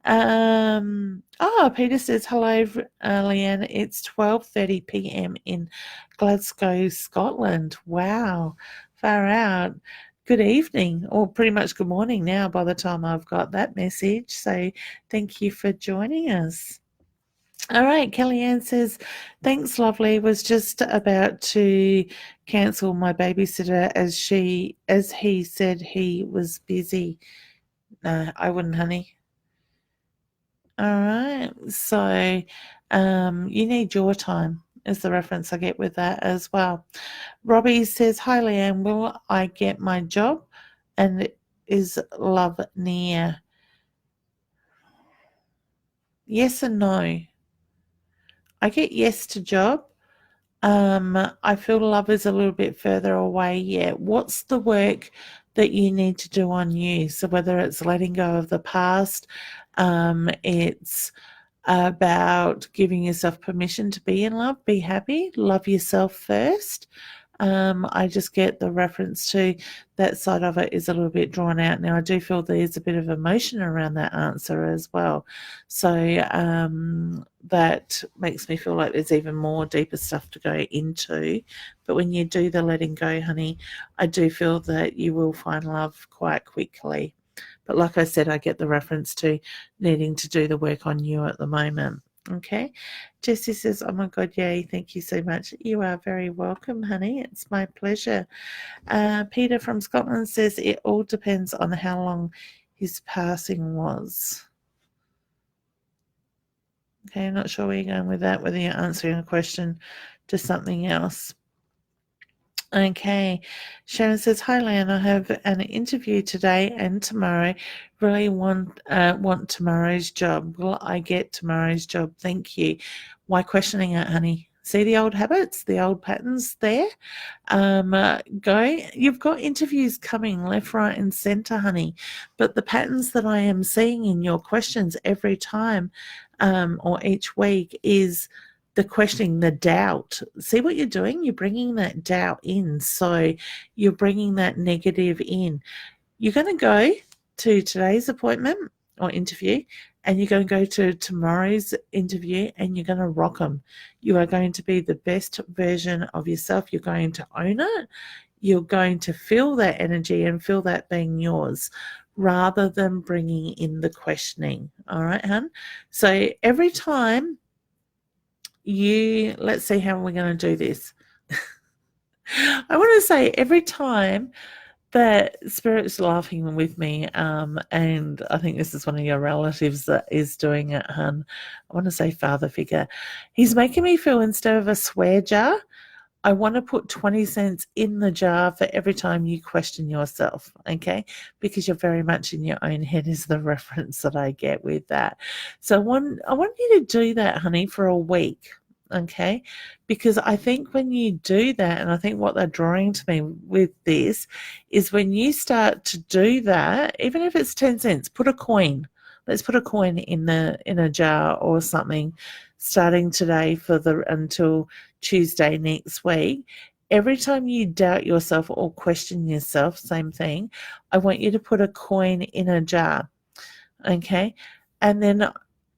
Peter says, hello, Leanne. It's 12:30 p.m. in Glasgow, Scotland. Wow, far out. Good evening, or pretty much good morning now by the time I've got that message. So thank you for joining us. All right, Kellyanne says, thanks, lovely. Was just about to cancel my babysitter as he said he was busy. No, I wouldn't, honey. All right. So you need your time is the reference I get with that as well. Robbie says, hi Leanne, will I get my job? And is love near? Yes and no. I get yes to job. I feel love is a little bit further away yet. What's the work that you need to do on you? So whether it's letting go of the past, it's about giving yourself permission to be in love, be happy, love yourself first. I just get the reference to that side of it is a little bit drawn out. Now, I do feel there's a bit of emotion around that answer as well. So that makes me feel like there's even more deeper stuff to go into. But when you do the letting go, honey, I do feel that you will find love quite quickly. But like I said, I get the reference to needing to do the work on you at the moment. Okay. Jessie says, oh my God, yay. Thank you so much. You are very welcome, honey. It's my pleasure. Peter from Scotland says, it all depends on how long his passing was. Okay, I'm not sure where you're going with that, whether you're answering a question to something else. Okay. Sharon says, hi, Leanne. I have an interview today and tomorrow. Really want tomorrow's job. Will I get tomorrow's job? Thank you. Why questioning it, honey? See the old habits, the old patterns there? Go. You've got interviews coming left, right, and center, honey. But the patterns that I am seeing in your questions every time or each week is the questioning, the doubt. See what you're doing? You're bringing that doubt in. So you're bringing that negative in. You're going to go to today's appointment or interview, and you're going to go to tomorrow's interview, and you're going to rock them. You are going to be the best version of yourself. You're going to own it. You're going to feel that energy and feel that being yours rather than bringing in the questioning. All right, hun? So every time let's see how we're going to do this. I want to say every time that Spirit's laughing with me, and I think this is one of your relatives that is doing it, hun. I want to say father figure. He's making me feel instead of a swear jar, I want to put 20 cents in the jar for every time you question yourself, okay? Because you're very much in your own head is the reference that I get with that. So I want you to do that, honey, for a week, okay? Because I think when you do that, and I think what they're drawing to me with this is when you start to do that, even if it's 10 cents, put a coin. Let's put a coin in a jar or something starting today until Tuesday next week. Every time you doubt yourself or question yourself, same thing, I want you to put a coin in a jar. Okay. And then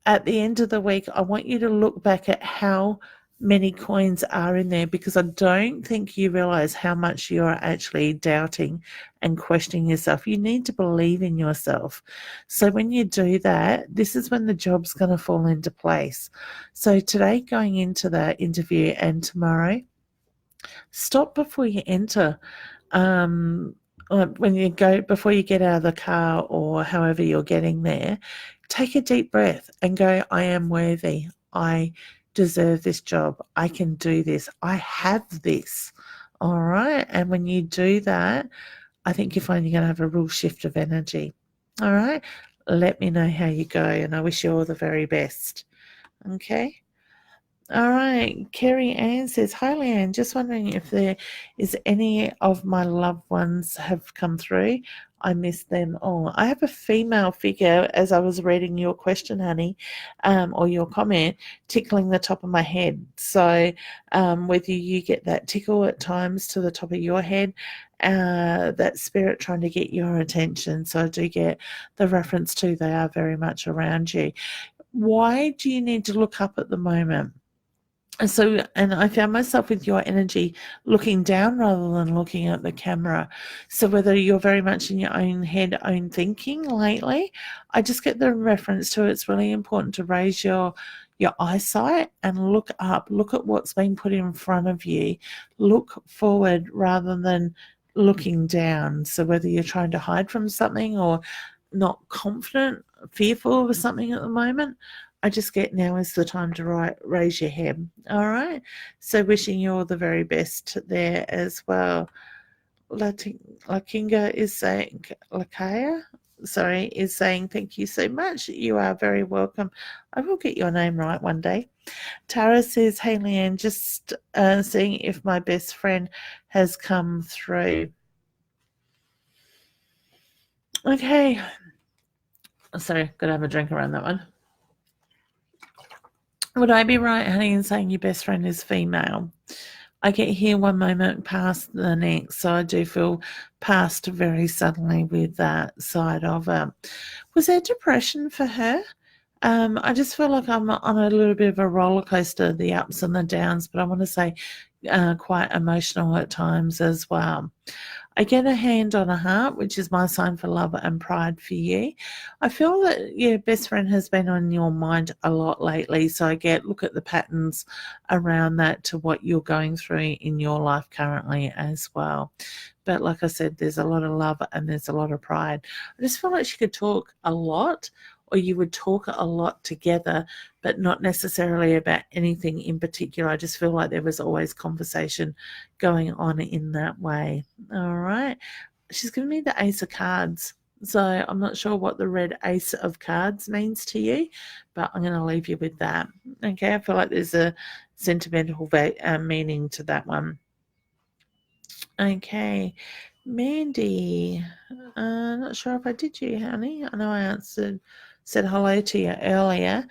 at the end of the week, I want you to look back at how many coins are in there, because I don't think you realize how much you're actually doubting and questioning yourself. You need to believe in yourself. So when you do that, this is when the job's going to fall into place. So today, going into that interview and tomorrow, stop before you enter. When you go, before you get out of the car or however you're getting there, take a deep breath and go, I am worthy. I deserve this job. I can do this. I have this. All right. And when you do that, I think you find you're going to have a real shift of energy. All right. Let me know how you go, and I wish you all the very best. Okay. All right. Kerry Ann says, hi, Leanne. Just wondering if there is any of my loved ones have come through. I miss them all. I have a female figure, as I was reading your question, honey, or your comment, tickling the top of my head. So whether you get that tickle at times to the top of your head, that spirit trying to get your attention. So I do get the reference to they are very much around you. Why do you need to look up at the moment? And I found myself with your energy looking down rather than looking at the camera. So whether you're very much in your own head, own thinking lately, I just get the reference to it's really important to raise your eyesight and look up, look at what's being put in front of you, look forward rather than looking down. So whether you're trying to hide from something or not confident, fearful of something at the moment, I just get now is the time to raise your head. All right. So wishing you all the very best there as well. Lakinga is saying Lakaya. is saying thank you so much. You are very welcome. I will get your name right one day. Tara says, hey Leanne, just seeing if my best friend has come through. Okay. Sorry, gotta have a drink around that one. Would I be right, honey, in saying your best friend is female? I get here one moment past the next, so I do feel past very suddenly with that side of it. Was there depression for her? I just feel like I'm on a little bit of a roller coaster, the ups and the downs, but I want to say quite emotional at times as well. I get a hand on a heart, which is my sign for love and pride for you. I feel that your best friend has been on your mind a lot lately. So I get look at the patterns around that to what you're going through in your life currently as well. But like I said, there's a lot of love and there's a lot of pride. I just feel like she could talk a lot, or you would talk a lot together, but not necessarily about anything in particular. I just feel like there was always conversation going on in that way. All right. She's given me the Ace of Cards. So I'm not sure what the red Ace of Cards means to you, but I'm going to leave you with that. Okay. I feel like there's a sentimental meaning to that one. Okay. Mandy, not sure if I did you, honey. I know I said hello to you earlier.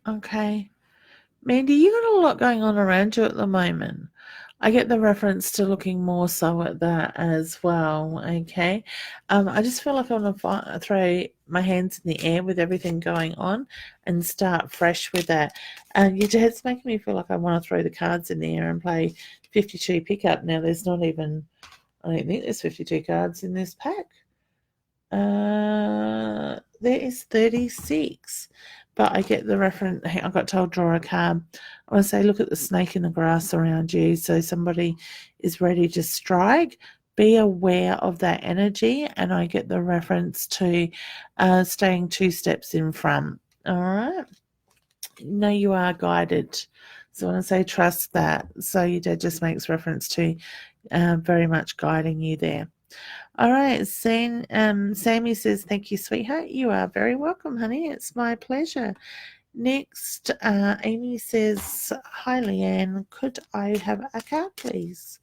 Okay. Mandy, you got a lot going on around you at the moment. I get the reference to looking more so at that as well. Okay. I just feel like I want to throw my hands in the air with everything going on and start fresh with that. And your dad's making me feel like I want to throw the cards in the air and play 52 pickup. Now, there's not even, I don't think there's 52 cards in this pack. There is 36, but I get the reference. I got told draw a card. I want to say look at the snake in the grass around you. So somebody is ready to strike. Be aware of that energy, and I get the reference to staying 2 steps in front. All right. No, you are guided. So I want to say trust that. So your dad just makes reference to very much guiding you there. All right, Sammy says, thank you, sweetheart. You are very welcome, honey. It's my pleasure. Next, Amy says, hi, Leanne. Could I have a card, please?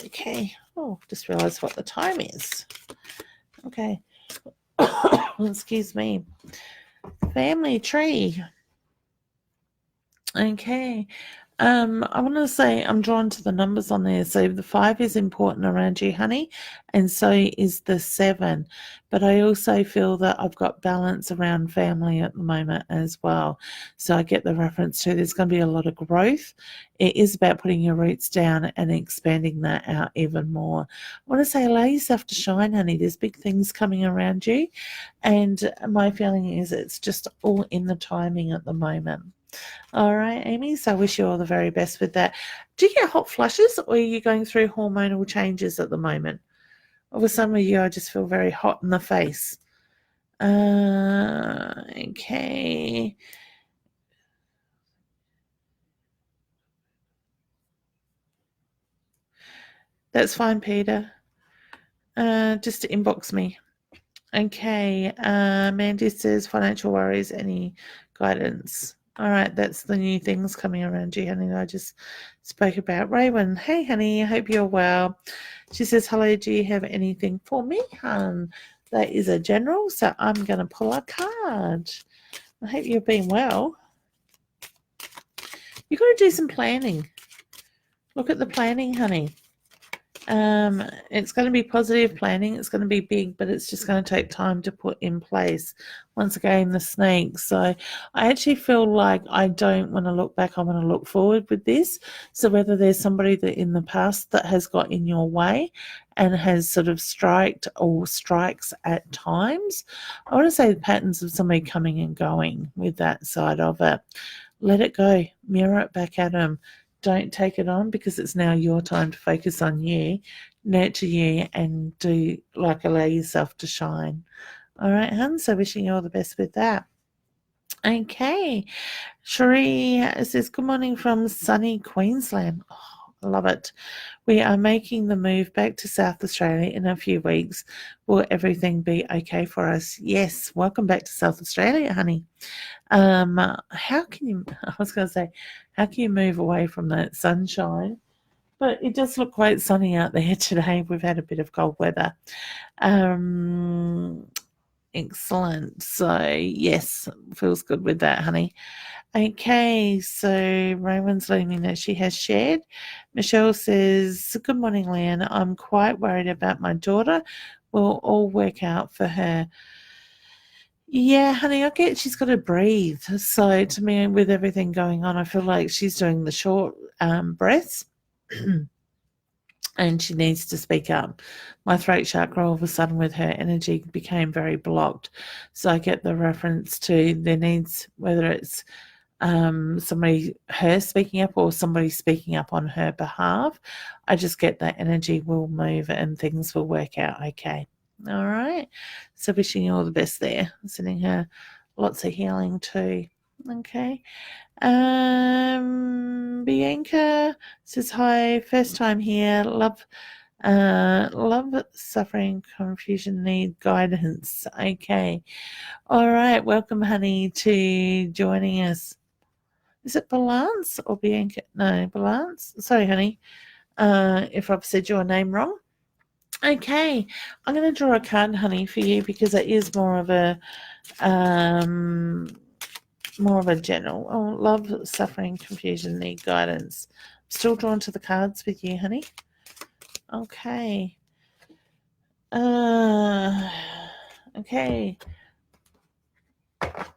Okay. Oh, just realised what the time is. Okay. Excuse me. Family tree. Okay. I want to say I'm drawn to the numbers on there. So the 5 is important around you, honey, and so is the 7. But I also feel that I've got balance around family at the moment as well. So I get the reference to there's going to be a lot of growth. It is about putting your roots down and expanding that out even more. I want to say allow yourself to shine, honey. There's big things coming around you. And my feeling is it's just all in the timing at the moment. All right, Amy. So I wish you all the very best with that. Do you get hot flushes or are you going through hormonal changes at the moment? Or with some of you, I just feel very hot in the face. Okay. That's fine, Peter. Just inbox me. Okay. Mandy says financial worries, any guidance? All right, that's the new things coming around you, honey. I just spoke about Raywin. Hey, honey, I hope you're well. She says, hello, do you have anything for me, hon? That is a general, so I'm going to pull a card. I hope you're being well. You've got to do some planning. Look at the planning, honey. It's going to be positive planning. It's going to be big, but it's just going to take time to put in place. Once again, the snakes. So I actually feel like I don't want to look back. I want to look forward with this. So whether there's somebody that in the past that has got in your way and has sort of striked or strikes at times, I want to say the patterns of somebody coming and going with that side of it. Let it go. Mirror it back at them. Don't take it on because it's now your time to focus on you, nurture you, and allow yourself to shine. All right, hun. So wishing you all the best with that. Okay. Cherie says, good morning from sunny Queensland. Oh, Love it. We are making the move back to South Australia in a few weeks. Will everything be okay for us? Yes. Welcome back to South Australia, honey. How can you, I was going to say, how can you move away from that sunshine? But it does look quite sunny out there today. We've had a bit of cold weather. Excellent. So, yes, feels good with that, honey. Okay, so Raymond's letting me know she has shared. Michelle says, Good morning, Leanne. I'm quite worried about my daughter. Will all work out for her. Yeah, honey, I get she's got to breathe. So to me, with everything going on, I feel like she's doing the short breaths. And she needs to speak up. My throat chakra, all of a sudden, with her energy, became very blocked. So I get the reference to there needs, whether it's somebody, her speaking up or somebody speaking up on her behalf. I just get that energy will move and things will work out okay. All right. So wishing you all the best there. Sending her lots of healing too. Okay. Bianca says hi, first time here. Love suffering, confusion, need guidance. Okay. All right. Welcome, honey, to joining us. Is it Balance or Bianca? No, Balance. Sorry, honey, if I've said your name wrong. Okay, I'm going to draw a card, honey, for you because it is more of a general. Oh, love, suffering, confusion, need guidance. I'm still drawn to the cards with you, honey. Okay. Okay.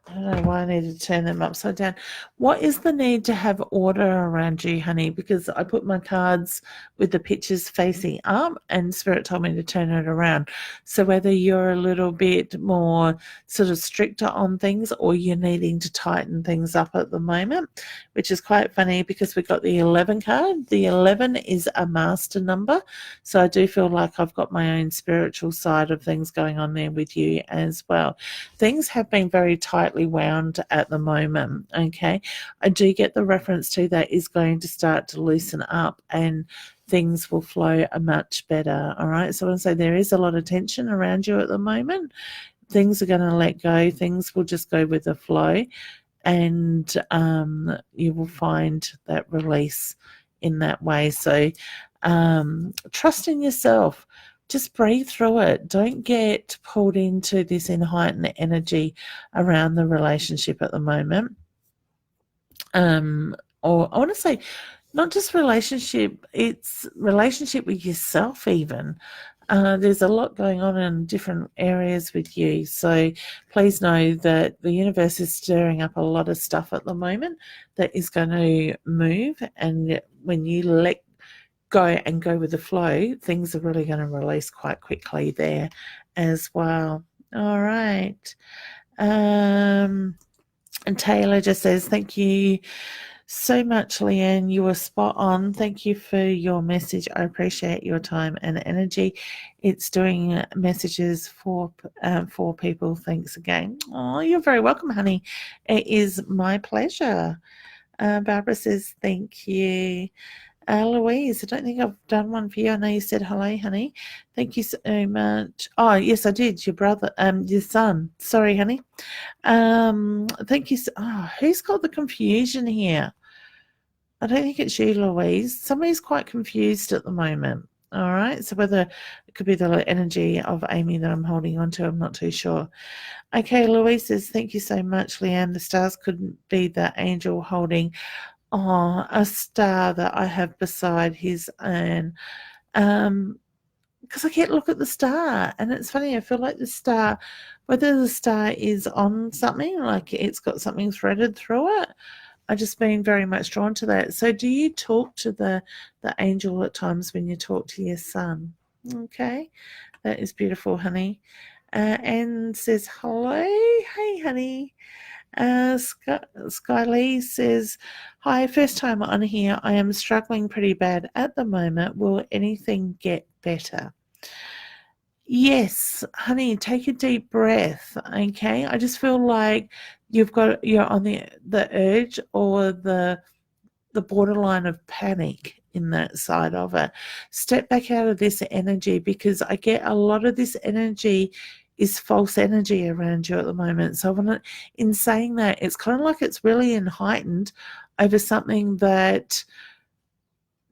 I don't know why I need to turn them upside down. What is the need to have order around you, honey? Because I put my cards with the pictures facing up and Spirit told me to turn it around. So whether you're a little bit more sort of stricter on things or you're needing to tighten things up at the moment, which is quite funny because we got the 11 card. The 11 is a master number. So I do feel like I've got my own spiritual side of things going on there with you as well. Things have been very tightly wound at the moment. Okay. I do get the reference to that is going to start to loosen up and things will flow much better. All right. So I want to say there is a lot of tension around you at the moment. Things are going to let go. Things will just go with the flow and you will find that release in that way. So trust in yourself. Just breathe through it. Don't get pulled into this in heightened energy around the relationship at the moment. Or I want to say, not just relationship, it's relationship with yourself even. There's a lot going on in different areas with you. So please know that the universe is stirring up a lot of stuff at the moment that is going to move. And when you let go and go with the flow, things are really going to release quite quickly there as well. All right. And Taylor just says, thank you so much, Leanne. You were spot on. Thank you for your message. I appreciate your time and energy. It's doing messages for people. Thanks again. Oh, you're very welcome, honey. It is my pleasure. Barbara says, thank you. Louise, I don't think I've done one for you. I know you said hello, honey. Thank you so much. Oh, yes, I did. Your brother, your son. Sorry, honey. Thank you. Who's got the confusion here? I don't think it's you, Louise. Somebody's quite confused at the moment. All right. So whether it could be the energy of Amy that I'm holding on to, I'm not too sure. Okay, Louise says, thank you so much, Leanne. The stars couldn't be the angel holding a star that I have beside his own. Because I can't look at the star. And it's funny, I feel like the star, whether the star is on something, like it's got something threaded through it, I've just been very much drawn to that. So do you talk to the angel at times when you talk to your son? Okay. That is beautiful, honey. And says, hello. Hey, honey. Skylee says, hi, first time on here. I am struggling pretty bad at the moment. Will anything get better? Yes, honey, take a deep breath. Okay. I just feel like you're on the urge or the borderline of panic in that side of it. Step back out of this energy, because I get a lot of this energy is false energy around you at the moment. So in saying that, it's kind of like it's really heightened over something that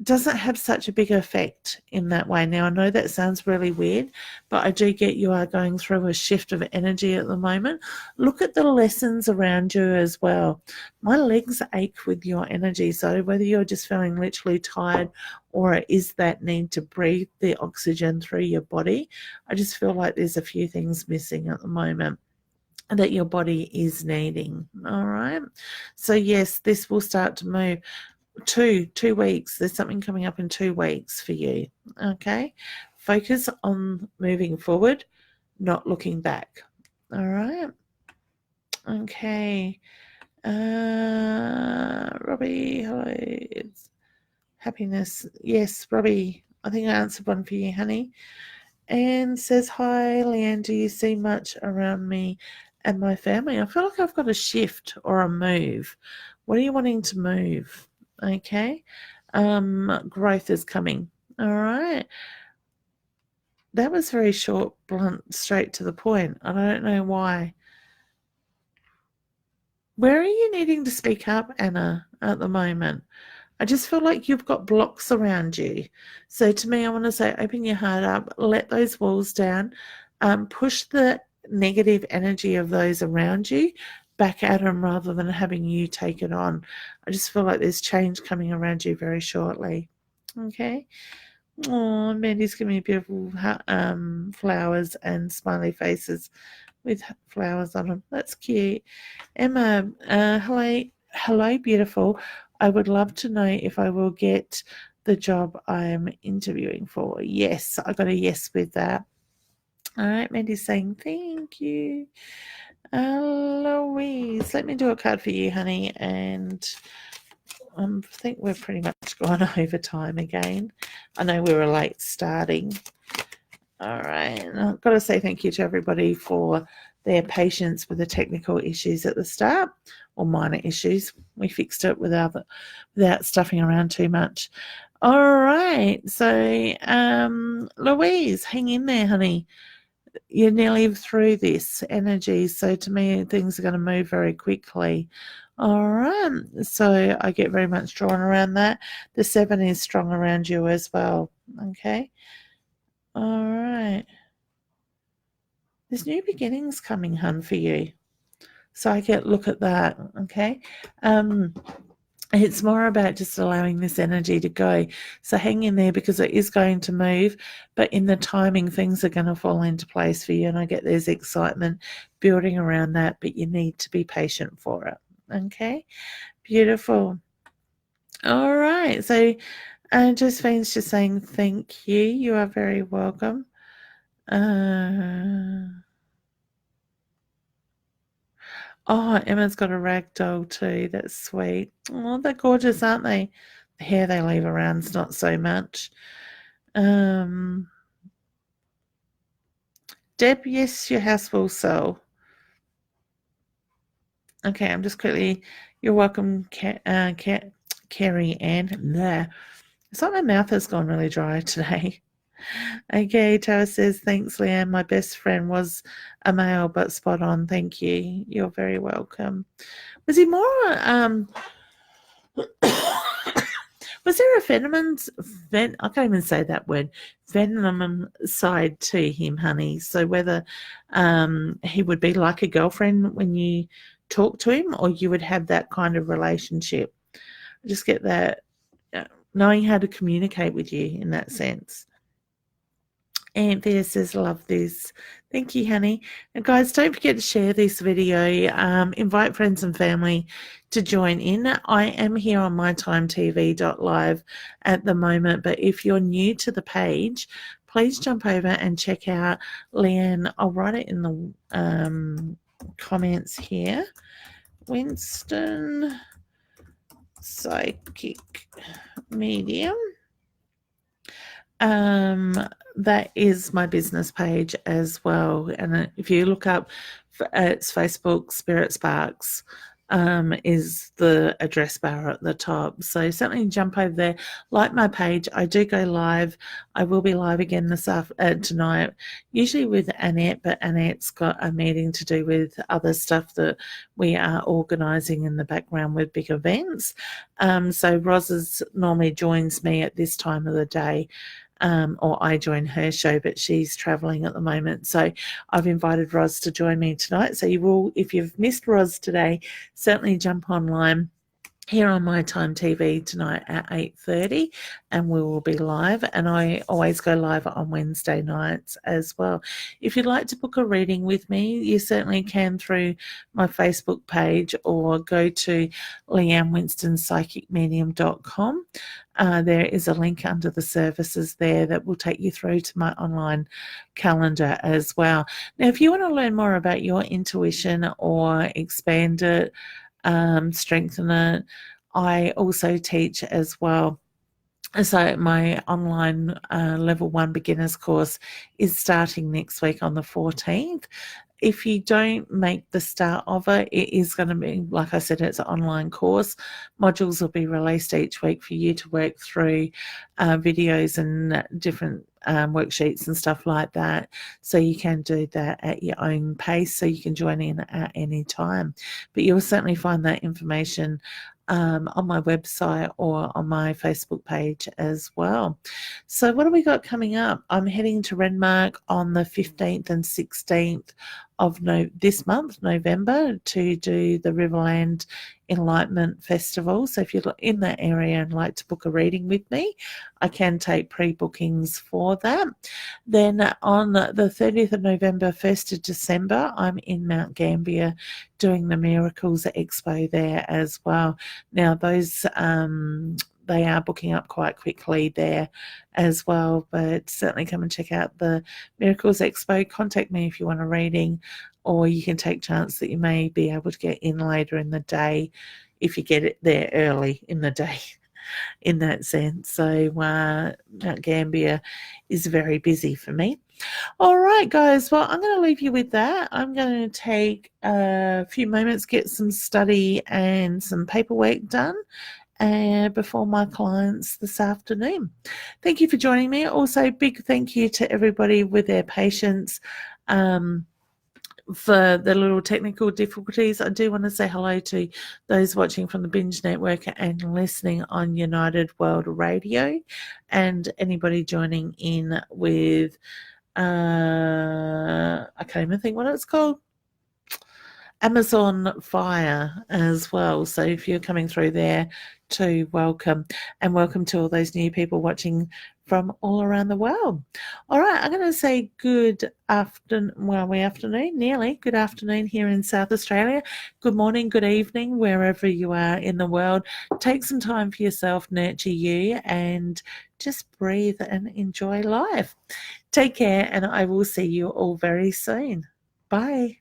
doesn't have such a big effect in that way. Now, I know that sounds really weird, but I do get you are going through a shift of energy at the moment. Look at the lessons around you as well. My legs ache with your energy, so whether you're just feeling literally tired or it is that need to breathe the oxygen through your body, I just feel like there's a few things missing at the moment that your body is needing. All right. So yes, this will start to move. 2 weeks. There's something coming up in 2 weeks for you. Okay. Focus on moving forward, not looking back. All right. Okay. Robbie, hello. It's happiness. Yes, Robbie. I think I answered one for you, honey. And says, hi, Leanne, do you see much around me and my family? I feel like I've got a shift or a move. What are you wanting to move? Okay. Growth is coming. All right. That was very short, blunt, straight to the point. I don't know why. Where are you needing to speak up, Anna, at the moment? I just feel like you've got blocks around you. So to me, I want to say, open your heart up, let those walls down, push the negative energy of those around you back at them rather than having you take it on. I just feel like there's change coming around you very shortly. Okay. Oh, Mandy's giving me beautiful flowers and smiley faces with flowers on them. That's cute. Emma, hello, beautiful. I would love to know if I will get the job I'm interviewing for. Yes, I got a yes with that. All right, Mandy's saying thank you. Louise, let me do a card for you, honey, and I think we're pretty much gone over time again. I know we were late starting. All right, and I've got to say thank you to everybody for their patience with the technical issues at the start, or minor issues. We fixed it without stuffing around too much. All right, so Louise, hang in there, honey. You're nearly through this energy, so to me things are going to move very quickly. All right, so I get very much drawn around that. The 7 is strong around you as well. Okay. All right. There's new beginnings coming, hun, for you. So I get look at that. Okay. It's more about just allowing this energy to go. So hang in there, because it is going to move, but in the timing, things are going to fall into place for you. And I get there's excitement building around that, but you need to be patient for it. Okay. Beautiful. All right. So Josephine's just saying thank you. You are very welcome. Oh, Emma's got a rag doll too. That's sweet. Oh, they're gorgeous, aren't they? The hair they leave around's not so much. Deb, yes, your house will sell. Okay, I'm just quickly. You're welcome, Carrie Ann. There. It's like my mouth has gone really dry today. Okay, Tara says, thanks, Leanne. My best friend was a male, but spot on. Thank you. You're very welcome. Was he more, was there a I can't even say that word, venomous side to him, honey? So whether he would be like a girlfriend when you talk to him, or you would have that kind of relationship. I just get that, knowing how to communicate with you in that sense. Anthea says, love this. Thank you, honey. And guys, don't forget to share this video. Invite friends and family to join in. I am here on mytimetv.live at the moment, but if you're new to the page, please jump over and check out Leanne. I'll write it in the comments here. Winston Psychic Medium. That is my business page as well. And if you look up, it's Facebook Spirit Sparks. is the address bar at the top. So certainly jump over there, like my page. I do go live. I will be live again tonight, usually with Annette, but Annette's got a meeting to do with other stuff that we are organising in the background with big events. So Roz normally joins me at this time of the day. Or I join her show, but she's traveling at the moment. So I've invited Roz to join me tonight. So you will, if you've missed Roz today, certainly jump online here on My Time TV tonight at 8:30, and we will be live. And I always go live on Wednesday nights as well. If you'd like to book a reading with me, you certainly can through my Facebook page or go to leannewinstonspsychicmedium.com. There is a link under the services there that will take you through to my online calendar as well. Now, if you want to learn more about your intuition or expand it, strengthen it, I also teach as well. So my online level 1 beginners course is starting next week on the 14th. If you don't make the start of it, it is going to be, like I said, it's an online course. Modules will be released each week for you to work through videos and different worksheets and stuff like that. So you can do that at your own pace, so you can join in at any time. But you'll certainly find that information on my website or on my Facebook page as well. So what have we got coming up? I'm heading to Renmark on the 15th and 16th of this month, November, to do the Riverland Enlightenment Festival. So if you're in that area and like to book a reading with me, I can take pre-bookings for that. Then on the 30th of November, 1st of December, I'm in Mount Gambier doing the Miracles Expo there as well. Now those they are booking up quite quickly there as well, but certainly come and check out the Miracles Expo. Contact me if you want a reading, or you can take chance that you may be able to get in later in the day if you get it there early in the day in that sense. So Mount Gambier is very busy for me. All right, guys. Well, I'm going to leave you with that. I'm going to take a few moments, get some study and some paperwork done before my clients this afternoon. Thank you for joining me. Also, big thank you to everybody with their patience for the little technical difficulties. I do want to say hello to those watching from the Binge Network and listening on United World Radio, and anybody joining in with I can't even think what it's called. Amazon Fire as well. So if you're coming through there, too, welcome. And welcome to all those new people watching from all around the world. All right, I'm going to say good afternoon, nearly good afternoon here in South Australia. Good morning, good evening, wherever you are in the world. Take some time for yourself, nurture you, and just breathe and enjoy life. Take care, and I will see you all very soon. Bye.